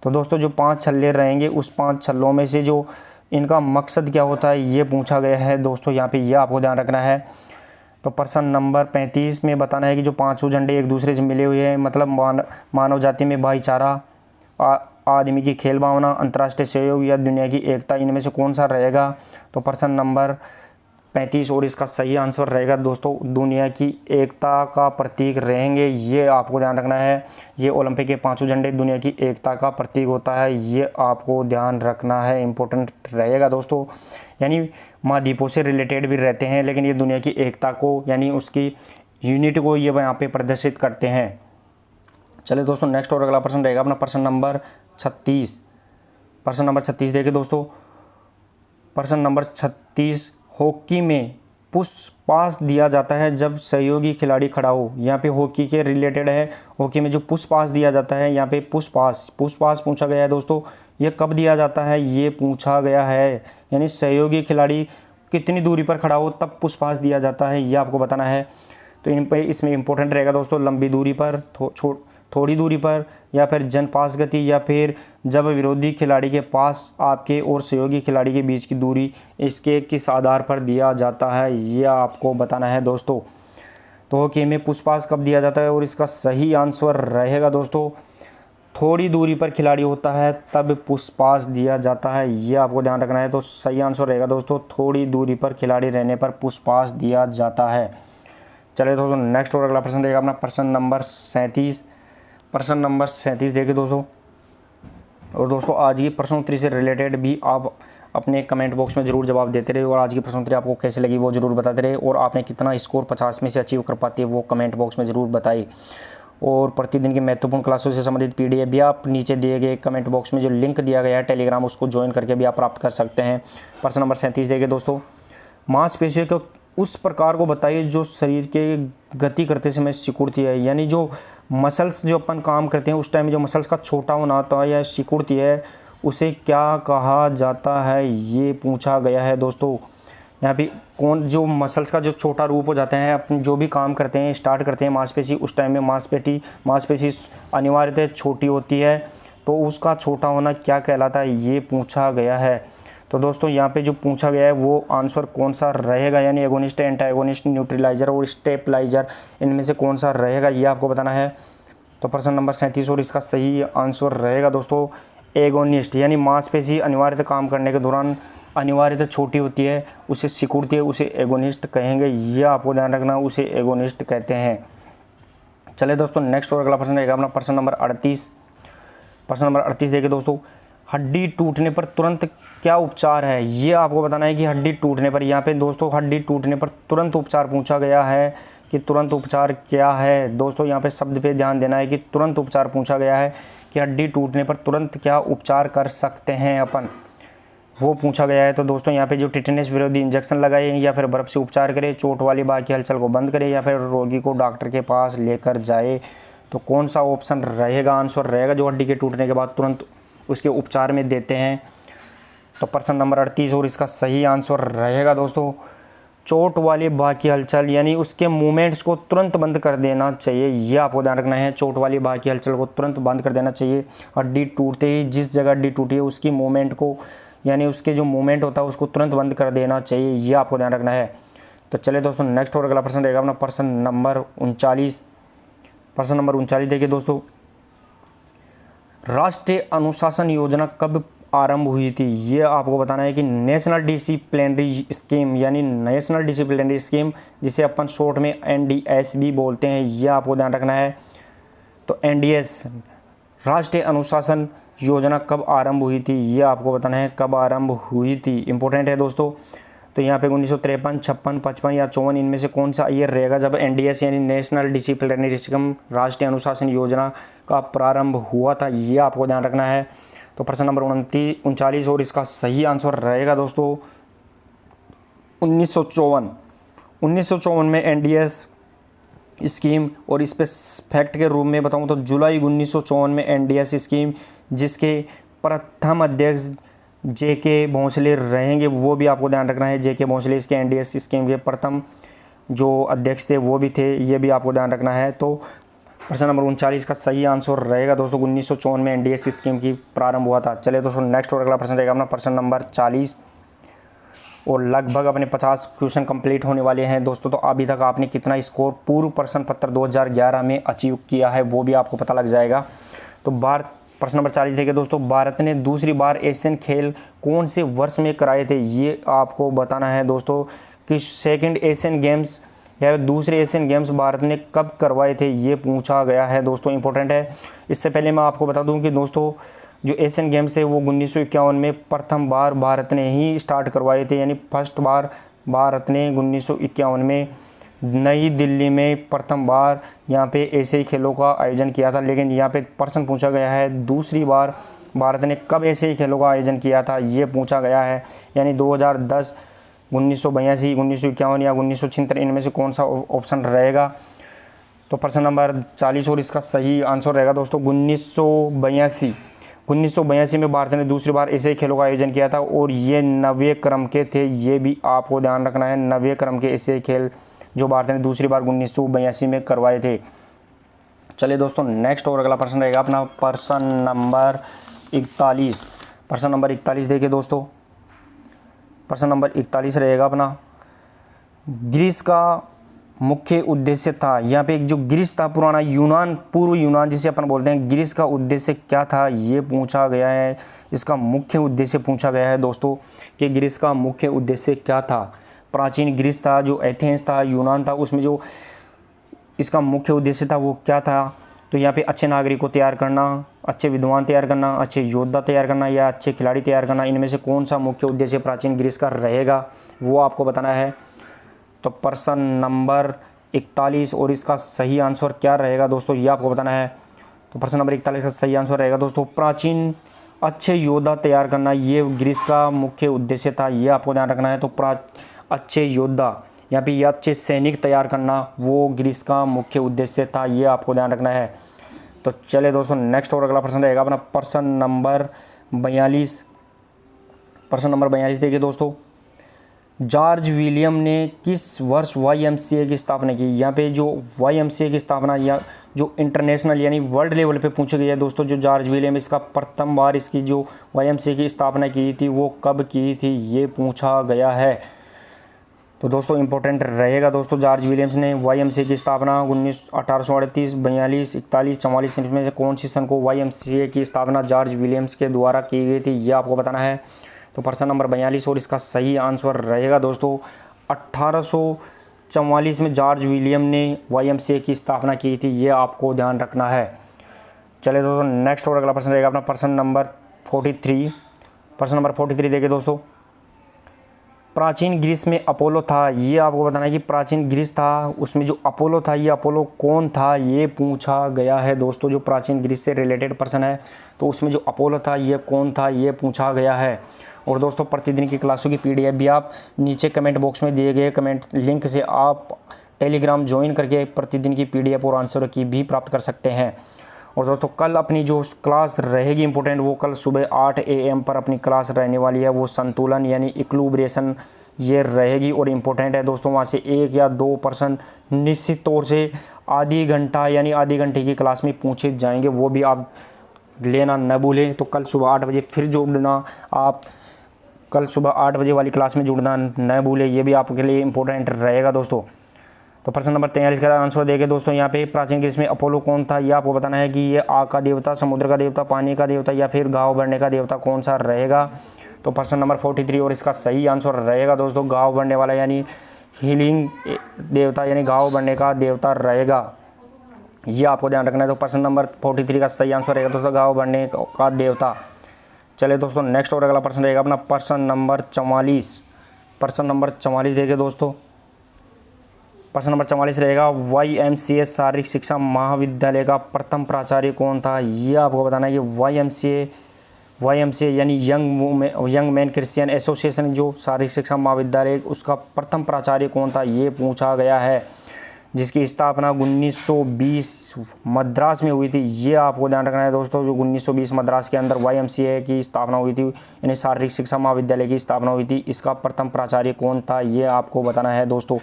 तो दोस्तों जो 5 छल्ले रहेंगे उस 5 छल्लों में से जो इनका मकसद क्या होता है ये पूछा गया है दोस्तों, यहाँ पे ये आपको ध्यान रखना है। तो प्रश्न नंबर 35 में बताना है कि जो 5 झंडे एक दूसरे से मिले हुए हैं, मतलब मानव जाति में भाईचारा, आदमी की खेल भावना, अंतर्राष्ट्रीय सहयोग या दुनिया की एकता, इनमें से कौन सा रहेगा। तो प्रश्न नंबर 35 और इसका सही आंसर रहेगा दोस्तों दुनिया की एकता का प्रतीक रहेंगे, ये आपको ध्यान रखना है। ये ओलंपिक के 5 झंडे दुनिया की एकता का प्रतीक होता है, ये आपको ध्यान रखना है, इंपॉर्टेंट रहेगा दोस्तों। यानी महाद्वीपों से रिलेटेड भी रहते हैं, लेकिन ये दुनिया की एकता को यानी उसकी यूनिट को ये यहाँ पे प्रदर्शित करते हैं। चलिए दोस्तों नेक्स्ट और अगला प्रश्न रहेगा अपना प्रश्न नंबर 36। प्रश्न नंबर 36 देखिए दोस्तों, प्रश्न नंबर 36, हॉकी में पुश पास दिया जाता है जब सहयोगी खिलाड़ी खड़ा हो। यहाँ पे हॉकी के रिलेटेड है, हॉकी में जो पुश पास दिया जाता है, यहाँ पे पुश पास पूछा गया है दोस्तों। ये कब दिया जाता है ये पूछा गया है, यानी सहयोगी खिलाड़ी कितनी दूरी पर खड़ा हो तब पुश पास दिया जाता है, ये आपको बताना है। तो इन पे इसमें इंपॉर्टेंट रहेगा दोस्तों, लंबी दूरी पर, थोड़ी दूरी पर, या फिर जन पास गति, या फिर जब विरोधी खिलाड़ी के पास आपके और सहयोगी खिलाड़ी के बीच की दूरी, इसके किस आधार पर दिया जाता है ये आपको बताना है दोस्तों। तो हॉकी में पुश पास कब दिया जाता है, और इसका सही आंसर रहेगा दोस्तों, थोड़ी दूरी पर खिलाड़ी होता है तब पुश पास दिया जाता है, ये आपको ध्यान रखना है। तो सही आंसर रहेगा दोस्तों, थोड़ी दूरी पर खिलाड़ी रहने पर पुश पास दिया जाता है। चलिए दोस्तों नेक्स्ट और अगला प्रश्न रहेगा अपना प्रश्न नंबर 37। प्रश्न नंबर 37 देखिए दोस्तों, और दोस्तों आज की प्रश्नोत्तरी से रिलेटेड भी आप अपने कमेंट बॉक्स में ज़रूर जवाब देते रहे, और आज की प्रश्नोत्तरी आपको कैसे लगी वो ज़रूर बताते रहे, और आपने कितना स्कोर 50 में से अचीव कर पाते हैं वो कमेंट बॉक्स में ज़रूर बताइए। और प्रतिदिन की महत्वपूर्ण क्लासों से संबंधित पीडीएफ भी आप नीचे दिए गए कमेंट बॉक्स में जो लिंक दिया गया है टेलीग्राम, उसको ज्वाइन करके भी आप प्राप्त कर सकते हैं। प्रश्न नंबर 37 देखिए दोस्तों, मांसपेशियों को उस प्रकार को बताइए जो शरीर के गति करते समय सिकुड़ती है, यानी जो मसल्स जो अपन काम करते हैं उस टाइम जो मसल्स का छोटा होना होता है या सिकुड़ती है, उसे क्या कहा जाता है ये पूछा गया है दोस्तों। यहाँ पे कौन जो मसल्स का जो छोटा रूप हो जाते हैं, अपन जो भी काम करते हैं स्टार्ट करते हैं मांसपेशी, उस टाइम में मांसपेशी अनिवार्यतः छोटी होती है, तो उसका छोटा होना क्या कहलाता है ये पूछा गया है। तो दोस्तों यहाँ पे जो पूछा गया है वो आंसर कौन सा रहेगा, यानी एगोनिस्ट, एंटागोनिस्ट, न्यूट्रलाइजर और स्टेबलाइजर, इनमें से कौन सा रहेगा ये आपको बताना है। तो प्रश्न नंबर 37 और इसका सही आंसर रहेगा दोस्तों एगोनिस्ट, यानी मांसपेशी अनिवार्यतः काम करने के दौरान अनिवार्यतः छोटी होती है, उसे सिकुड़ती है, उसे एगोनिस्ट कहेंगे, ये आपको ध्यान रखना, उसे एगोनिस्ट कहते हैं। चले दोस्तों नेक्स्ट और अगला प्रश्न रहेगा अपना प्रश्न नंबर 38। प्रश्न नंबर 38 देखिए दोस्तों, हड्डी टूटने पर तुरंत क्या उपचार है, ये आपको बताना है कि हड्डी टूटने पर, यहाँ पे दोस्तों हड्डी टूटने पर तुरंत उपचार पूछा गया है कि तुरंत उपचार क्या है। दोस्तों यहाँ पे शब्द पे ध्यान देना है कि तुरंत उपचार पूछा गया है कि हड्डी टूटने पर तुरंत क्या उपचार कर सकते हैं अपन, वो पूछा गया है। तो दोस्तों यहाँ पे जो टिटेनस विरोधी इंजेक्शन लगाए, या फिर बर्फ से उपचार करे, चोट वाली बाह की हलचल को बंद करे, या फिर रोगी को डॉक्टर के पास लेकर जाए, तो कौन सा ऑप्शन रहेगा, आंसर रहेगा जो हड्डी के टूटने के बाद तुरंत उसके उपचार में देते हैं। तो प्रश्न नंबर 38 और इसका सही आंसर रहेगा दोस्तों चोट वाली बाह की हलचल, यानी उसके मूवमेंट्स को तुरंत बंद कर देना चाहिए, ये आपको ध्यान रखना है। चोट वाली बाह की हलचल को तुरंत बंद कर देना चाहिए। हड्डी टूटते ही जिस जगह हड्डी टूटी है उसकी मूवमेंट को, यानी उसके जो मूवमेंट होता है उसको तुरंत बंद कर देना चाहिए, ये आपको ध्यान रखना है। तो चलिए दोस्तों नेक्स्ट और अगला प्रश्न रहेगा अपना प्रश्न नंबर 39। प्रश्न नंबर 39 देखिए दोस्तों, राष्ट्रीय अनुशासन योजना कब आरंभ हुई थी, ये आपको बताना है कि नेशनल डिसिप्लिनरी स्कीम, यानी नेशनल डिसिप्लिनरी स्कीम जिसे अपन शॉर्ट में NDS भी बोलते हैं, ये आपको ध्यान रखना है। तो NDS राष्ट्रीय अनुशासन योजना कब आरंभ हुई थी, ये आपको बताना है कब आरंभ हुई थी, इंपॉर्टेंट है दोस्तों। तो यहाँ पे 1953, 56, 55 या 54 इनमें से कौन सा ईयर रहेगा जब NDS यानी नेशनल डिसिप्लिनरी स्कीम राष्ट्रीय अनुशासन योजना का प्रारंभ हुआ था, ये आपको ध्यान रखना है। तो प्रश्न नंबर 39 और इसका सही आंसर रहेगा दोस्तों 1954। 1954 में NDS स्कीम, और इस पे फैक्ट के रूप में बताऊं तो जुलाई 1954 में NDS स्कीम जिसके प्रथम अध्यक्ष JK भोंसले रहेंगे, वो भी आपको ध्यान रखना है। JK भोंसले इसके NDS स्कीम के प्रथम जो अध्यक्ष थे वो भी थे, ये भी आपको ध्यान रखना है। तो प्रश्न नंबर 39 का सही आंसर रहेगा दोस्तों 1954 में NDS स्कीम की प्रारंभ हुआ था। चलिए दोस्तों नेक्स्ट और अगला प्रश्न रहेगा अपना प्रश्न नंबर 40, और लगभग अपने 50 क्वेश्चन कंप्लीट होने वाले हैं दोस्तों। तो अभी तक आपने कितना स्कोर पूर्व प्रश्न पत्र 2011 में अचीव किया है वो भी आपको पता लग जाएगा। तो प्रश्न नंबर 40 देखिए दोस्तों, भारत ने दूसरी बार एशियन खेल कौन से वर्ष में कराए थे, ये आपको बताना है दोस्तों कि सेकंड एशियन गेम्स या दूसरे एशियन गेम्स भारत ने कब करवाए थे, ये पूछा गया है दोस्तों, इंपॉर्टेंट है। इससे पहले मैं आपको बता दूं कि दोस्तों जो एशियन गेम्स थे वो 1951 में प्रथम बार भारत ने ही स्टार्ट करवाए थे, यानी फर्स्ट बार भारत ने 1951 में नई दिल्ली में प्रथम बार यहाँ पे ऐसे ही खेलों का आयोजन किया था। लेकिन यहाँ पे प्रश्न पूछा गया है दूसरी बार भारत ने कब ऐसे ही खेलों का आयोजन किया था, ये पूछा गया है। यानी 2010, 1982, 1951 या 1976, इनमें से कौन सा ऑप्शन रहेगा। तो प्रश्न नंबर 40 और इसका सही आंसर रहेगा दोस्तों 1982। 1982 में भारत ने दूसरी बार ऐसे खेलों का आयोजन किया था और ये 9वें क्रम के थे। ये भी आपको ध्यान रखना है, 9वें क्रम के ऐसे खेल जो भारत ने दूसरी बार 1982 में करवाए थे। चलिए दोस्तों नेक्स्ट और अगला प्रश्न रहेगा अपना प्रश्न नंबर 41। प्रश्न नंबर 41 देखिए दोस्तों, प्रश्न नंबर 41 रहेगा अपना, ग्रीस का मुख्य उद्देश्य था। यहाँ पे एक जो ग्रीस था, पुराना यूनान, पूर्व यूनान जिसे अपन बोलते हैं, ग्रीस का उद्देश्य क्या था ये पूछा गया है। इसका मुख्य उद्देश्य पूछा गया है दोस्तों कि ग्रीस का मुख्य उद्देश्य क्या था। प्राचीन ग्रीस था, जो एथेंस था, यूनान था, उसमें जो इसका मुख्य उद्देश्य था वो क्या था। तो यहाँ पे अच्छे नागरिक को तैयार करना, अच्छे विद्वान तैयार करना, अच्छे योद्धा तैयार करना या अच्छे खिलाड़ी तैयार करना, इनमें से कौन सा मुख्य उद्देश्य प्राचीन ग्रीस का रहेगा वो आपको बताना है। तो प्रश्न नंबर 41 और इसका सही आंसर क्या रहेगा दोस्तों ये आपको बताना है। तो प्रश्न नंबर 41 का सही आंसर रहेगा दोस्तों प्राचीन अच्छे योद्धा तैयार करना, ये ग्रीस का मुख्य उद्देश्य था, ये आपको ध्यान रखना है। तो अच्छे योद्धा, यहाँ पे ये अच्छे सैनिक तैयार करना, वो ग्रीस का मुख्य उद्देश्य था, ये आपको ध्यान रखना है। तो चले दोस्तों नेक्स्ट और अगला प्रश्न रहेगा अपना प्रश्न नंबर 42। प्रश्न नंबर 42 देखिए दोस्तों, जॉर्ज विलियम ने किस वर्ष YMCA की स्थापना की। यहाँ पे जो YMCA की स्थापना या जो इंटरनेशनल यानी वर्ल्ड लेवल पे पूछी गई है दोस्तों, जो जॉर्ज विलियम इसका प्रथम बार इसकी जो YMCA की स्थापना की थी वो कब की थी ये पूछा गया है। तो दोस्तों इंपॉर्टेंट रहेगा दोस्तों, जॉर्ज विलियम्स ने YMCA की स्थापना 1838, 42, 41, 44 में से कौन सी सन को YMCA की स्थापना जॉर्ज विलियम्स के द्वारा की गई थी ये आपको बताना है। तो प्रश्न नंबर 42 और इसका सही आंसर रहेगा दोस्तों 1844 में जॉर्ज विलियम ने YMCA की स्थापना की थी, ये आपको ध्यान रखना है। चलिए दोस्तों नेक्स्ट और अगला प्रश्न रहेगा अपना प्रश्न नंबर 43। प्रश्न नंबर 43 देखिए दोस्तों, प्राचीन ग्रीस में अपोलो था, ये आपको बताना है कि प्राचीन ग्रीस था उसमें जो अपोलो था ये अपोलो कौन था ये पूछा गया है दोस्तों। जो प्राचीन ग्रीस से रिलेटेड प्रश्न है तो उसमें जो अपोलो था ये कौन था ये पूछा गया है। और दोस्तों प्रतिदिन की क्लासों की PDF भी आप नीचे कमेंट बॉक्स में दिए गए कमेंट लिंक से आप टेलीग्राम ज्वाइन करके प्रतिदिन की PDF और आंसर की भी प्राप्त कर सकते हैं। और दोस्तों कल अपनी जो क्लास रहेगी इंपॉर्टेंट, वो कल सुबह 8 AM पर अपनी क्लास रहने वाली है, वो संतुलन यानी इक्विलिब्रिएशन ये रहेगी और इम्पोर्टेंट है दोस्तों। वहाँ से 1 या 2% निश्चित तौर से आधी घंटा यानी आधे घंटे की क्लास में पूछे जाएंगे, वो भी आप लेना न भूलें। तो कल सुबह 8 बजे फिर जुड़ना, आप कल सुबह 8 बजे वाली क्लास में जुड़ना न भूलें, ये भी आपके लिए इम्पोर्टेंट रहेगा दोस्तों। तो प्रश्न नंबर 43 का आंसर देखें दोस्तों, यहाँ पे प्राचीन ग्रीस में अपोलो कौन था ये आपको बताना है कि ये आग का देवता, समुद्र का देवता, पानी का देवता या फिर घाव बढ़ने का देवता कौन सा रहेगा। तो प्रश्न नंबर 43 और इसका सही आंसर रहेगा दोस्तों घाव बढ़ने वाला यानी हीलिंग देवता यानी घाव बढ़ने का देवता रहेगा, ये आपको ध्यान रखना है। तो प्रश्न नंबर 43 का सही आंसर रहेगा दोस्तों घाव बढ़ने का देवता। चलिए दोस्तों नेक्स्ट और अगला प्रश्न रहेगा अपना प्रश्न नंबर 44। प्रश्न नंबर 44 देखिए दोस्तों, प्रश्न नंबर 44 रहेगा YMCA शारीरिक शिक्षा महाविद्यालय का प्रथम प्राचार्य कौन था, ये आपको बताना है कि YMCA यानी यंग मैन क्रिश्चियन एसोसिएशन जो शारीरिक शिक्षा महाविद्यालय उसका प्रथम प्राचार्य कौन था ये पूछा गया है, जिसकी स्थापना 1920 मद्रास में हुई थी, ये आपको ध्यान रखना है दोस्तों। जो 1920 मद्रास के अंदर YMCA की स्थापना हुई थी यानी शारीरिक शिक्षा महाविद्यालय की स्थापना हुई थी, इसका प्रथम प्राचार्य कौन था ये आपको बताना है दोस्तों।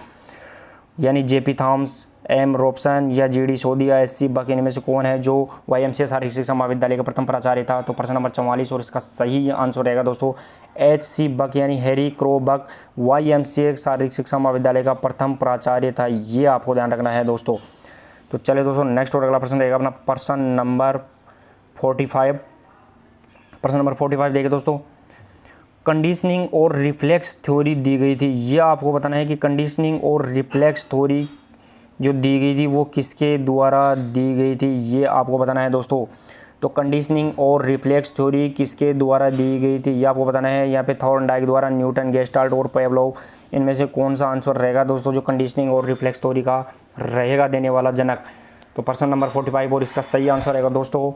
यानी JP थॉमस, M रॉबसन या GD सोदी या SC बक, इनमें से कौन है जो YMCA शारीरिक शिक्षा महाविद्यालय का प्रथम प्राचार्य था। तो प्रश्न नंबर 44 और इसका सही आंसर रहेगा दोस्तों HC बक यानी हैरी क्रो बक YMCA शारीरिक शिक्षा महाविद्यालय का प्रथम प्राचार्य था, ये आपको ध्यान रखना है दोस्तों। तो चलिए दोस्तों नेक्स्ट और अगला प्रश्न रहेगा अपना प्रश्न नंबर 45। प्रश्न नंबर 45 देखिए दोस्तों, कंडीशनिंग और रिफ्लेक्स थ्योरी दी गई थी, ये आपको बताना है कि कंडीशनिंग और रिफ्लेक्स थ्योरी जो दी गई थी वो किसके द्वारा दी गई थी, ये आपको बताना है दोस्तों। तो कंडीशनिंग और रिफ्लेक्स थ्योरी किसके द्वारा दी गई थी ये आपको बताना है। यहाँ पे थॉर्नडाइक द्वारा, न्यूटन, गेस्टाल्ट और पेवलोव, इनमें से कौन सा आंसर रहेगा दोस्तों जो कंडीशनिंग और रिफ्लेक्स थ्योरी का रहेगा देने वाला जनक। तो प्रश्न नंबर 45 और इसका सही आंसर रहेगा दोस्तों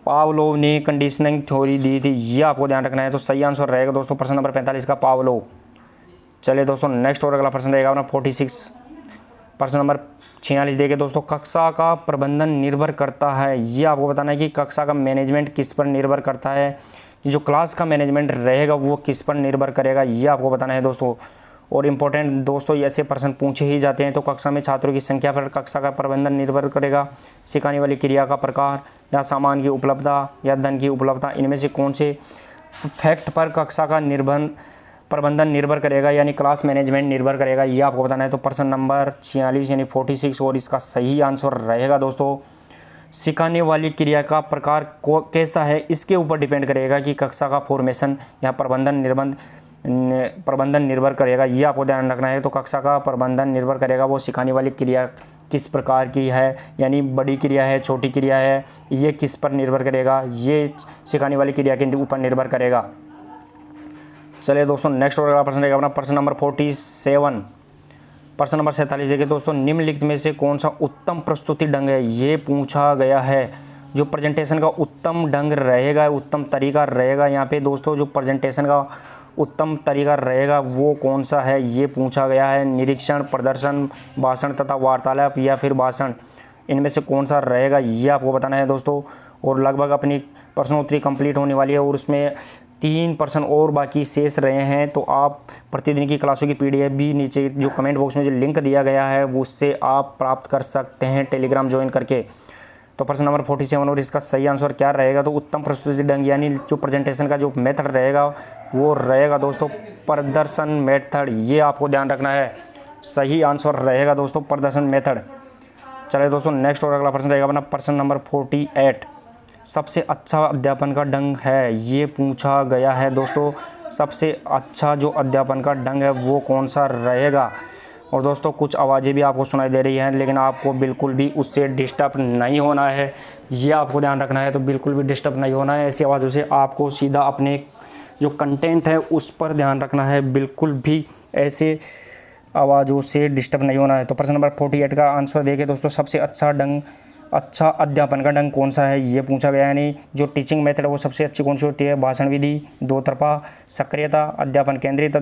पावलोव ने कंडीशनिंग थ्योरी दी थी, ये आपको ध्यान रखना है। तो सही आंसर रहेगा दोस्तों प्रश्न नंबर 45 का पावलोव। चलिए दोस्तों नेक्स्ट और अगला प्रश्न रहेगा अपना 46। प्रश्न नंबर 46 देखिए दोस्तों, कक्षा का प्रबंधन निर्भर करता है, ये आपको बताना है कि कक्षा का मैनेजमेंट किस पर निर्भर करता है, जो क्लास का मैनेजमेंट रहेगा वो किस पर निर्भर करेगा, ये आपको बताना है दोस्तों। और इम्पोर्टेंट दोस्तों ऐसे प्रश्न पूछे ही जाते हैं। तो कक्षा में छात्रों की संख्या पर कक्षा का प्रबंधन निर्भर करेगा, सिखाने वाली क्रिया का प्रकार या सामान की उपलब्धता या धन की उपलब्धता, इनमें से कौन से फैक्ट पर कक्षा का प्रबंधन निर्भर करेगा यानी क्लास मैनेजमेंट निर्भर करेगा, ये आपको बताना है। तो प्रश्न नंबर 46 यानी 46 और इसका सही आंसर रहेगा दोस्तों सिखाने वाली क्रिया का प्रकार कैसा है इसके ऊपर डिपेंड करेगा कि कक्षा का फॉर्मेशन या प्रबंधन निर्भर करेगा, ये आपको ध्यान रखना है। तो कक्षा का प्रबंधन निर्भर करेगा वो सिखाने वाली क्रिया किस प्रकार की है, यानी बड़ी क्रिया है छोटी क्रिया है, ये किस पर निर्भर करेगा, ये सिखाने वाली क्रिया के ऊपर निर्भर करेगा। चलिए दोस्तों नेक्स्ट और अगला प्रश्न रहेगा अपना प्रश्न नंबर 47। प्रश्न नंबर 47 देखिए दोस्तों, निम्नलिखित में से कौन सा उत्तम प्रस्तुति ढंग है, ये पूछा गया है। जो प्रेजेंटेशन का उत्तम ढंग रहेगा, उत्तम तरीका रहेगा, यहाँ पे दोस्तों जो प्रेजेंटेशन का उत्तम तरीका रहेगा वो कौन सा है, ये पूछा गया है। निरीक्षण, प्रदर्शन, भाषण तथा वार्तालाप या फिर भाषण, इनमें से कौन सा रहेगा, ये आपको बताना है दोस्तों। और लगभग अपनी प्रश्नोत्तरी कंप्लीट होने वाली है और उसमें 3 प्रश्न और बाकी शेष रहे हैं। तो आप प्रतिदिन की क्लासों की PDF भी नीचे जो कमेंट बॉक्स में जो लिंक दिया गया है वो उससे आप प्राप्त कर सकते हैं टेलीग्राम ज्वाइन करके। तो प्रश्न नंबर 47 और इसका सही आंसर क्या रहेगा, तो उत्तम प्रस्तुति ढंग यानी जो प्रेजेंटेशन का जो मेथड रहेगा वो रहेगा दोस्तों प्रदर्शन मेथड, ये आपको ध्यान रखना है। सही आंसर रहेगा दोस्तों प्रदर्शन मेथड। चलिए दोस्तों नेक्स्ट और अगला प्रश्न रहेगा अपना प्रश्न नंबर 48। सबसे अच्छा अध्यापन का ढंग है, ये पूछा गया है दोस्तों। सबसे अच्छा जो अध्यापन का ढंग है वो कौन सा रहेगा। और दोस्तों कुछ आवाज़ें भी आपको सुनाई दे रही हैं लेकिन आपको बिल्कुल भी उससे डिस्टर्ब नहीं होना है, ये आपको ध्यान रखना है। तो बिल्कुल भी डिस्टर्ब नहीं होना है ऐसी आवाज़ों से, आपको सीधा अपने जो कंटेंट है उस पर ध्यान रखना है, बिल्कुल भी ऐसे आवाज़ों से डिस्टर्ब नहीं होना है। तो प्रश्न नंबर 48 का आंसर देखिए दोस्तों, सबसे अच्छा अध्यापन का ढंग कौन सा है, ये पूछा गया है। यानी जो टीचिंग मेथड है वो सबसे अच्छी कौन सी होती है, भाषण विधि, दो तरफा, सक्रियता, अध्यापन केंद्रित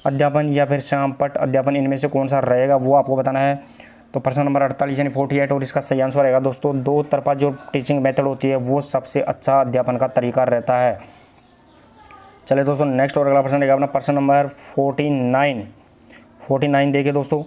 अध्यापन या फिर श्यामपट्ट अध्यापन, इनमें से कौन सा रहेगा वो आपको बताना है। तो प्रश्न नंबर 48 यानी 48 और इसका सही आंसर रहेगा दोस्तों दो तरफा जो टीचिंग मेथड होती है वो सबसे अच्छा अध्यापन का तरीका रहता है। चलिए दोस्तों नेक्स्ट और अगला प्रश्न रहेगा अपना प्रश्न नंबर 49 देखिए दोस्तों,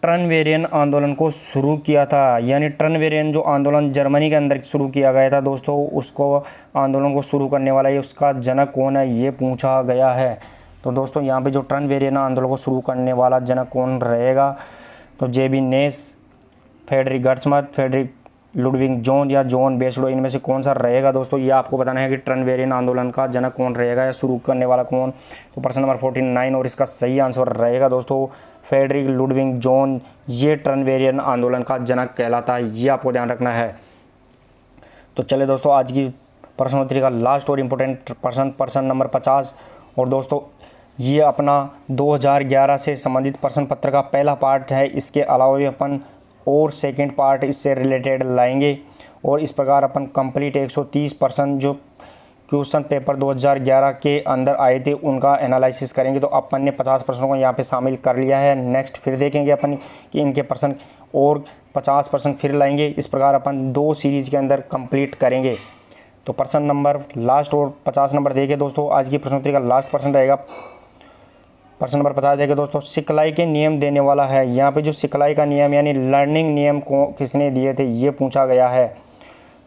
टर्नवेरियन आंदोलन को शुरू किया था, यानी टर्नवेरियन जो आंदोलन जर्मनी के अंदर शुरू किया गया था दोस्तों, उसको आंदोलन को शुरू करने वाला ये उसका जनक कौन है, ये पूछा गया है। तो दोस्तों यहाँ पे जो टर्नवेरियन आंदोलन को शुरू करने वाला जनक कौन रहेगा, तो JB नेस, फ्रेडरिक गर्ट्समथ, फ्रेडरिक लुडविग जॉन या जॉन बेसलो, इनमें से कौन सा रहेगा दोस्तों, ये आपको बताना है कि टर्नवेरियन आंदोलन का जनक कौन रहेगा या शुरू करने वाला कौन। तो प्रश्न नंबर 49 और इसका सही आंसर रहेगा दोस्तों फ्रेडरिक लुडविग जॉन, ये टर्नवेरियन आंदोलन का जनक कहलाता है, ये आपको ध्यान रखना है। तो चले दोस्तों आज की प्रश्नोत्तरी का लास्ट और इम्पोर्टेंट प्रश्न नंबर 50। और दोस्तों ये अपना 2011 से संबंधित प्रश्न पत्र का पहला पार्ट है, इसके अलावा भी अपन और सेकंड पार्ट इससे रिलेटेड लाएंगे। और इस प्रकार अपन कंप्लीट 130 प्रश्न जो क्वेश्चन पेपर 2011 के अंदर आए थे उनका एनालिसिस करेंगे। तो अपन ने 50 प्रश्नों को यहाँ पे शामिल कर लिया है। नेक्स्ट फिर देखेंगे अपन कि इनके प्रश्न और 50 प्रश्न फिर लाएंगे। इस प्रकार अपन 2 सीरीज़ के अंदर कंप्लीट करेंगे। तो प्रश्न नंबर लास्ट और 50 नंबर देखिए दोस्तों, आज की प्रश्नोत्तरी का लास्ट प्रश्न रहेगा प्रश्न नंबर 50 देखिए दोस्तों, सिखलाई के नियम देने वाला है। यहाँ पे जो सिखलाई का नियम यानी लर्निंग नियम को किसने दिए थे, ये पूछा गया है।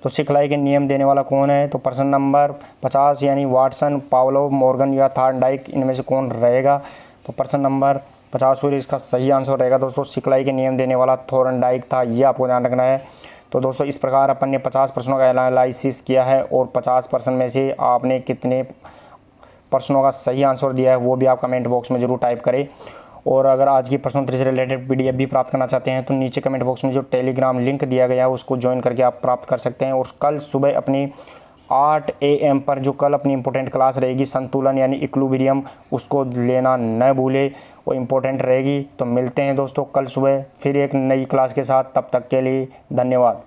तो सिखलाई के नियम देने वाला कौन है, तो प्रश्न नंबर 50 यानी वाटसन, पावलोव, मॉर्गन या थॉर्नडाइक, इनमें से कौन रहेगा। तो प्रश्न नंबर 50 और इसका सही आंसर रहेगा दोस्तों सिखलाई के नियम देने वाला थॉर्नडाइक था, ये आपको ध्यान रखना है। तो दोस्तों इस प्रकार अपन ने 50 प्रश्नों का एनालिसिस किया है और 50 प्रश्न में से आपने कितने प्रश्नों का सही आंसर दिया है वो भी आप कमेंट बॉक्स में ज़रूर टाइप करें। और अगर आज की प्रश्नोत्तरी से रिलेटेड PDF भी प्राप्त करना चाहते हैं तो नीचे कमेंट बॉक्स में जो टेलीग्राम लिंक दिया गया है उसको ज्वाइन करके आप प्राप्त कर सकते हैं। और कल सुबह अपनी 8 AM पर जो कल अपनी इम्पोर्टेंट क्लास रहेगी संतुलन यानी इक्विलिब्रियम, उसको लेना न भूले, वो इम्पोर्टेंट रहेगी। तो मिलते हैं दोस्तों कल सुबह फिर एक नई क्लास के साथ, तब तक के लिए धन्यवाद।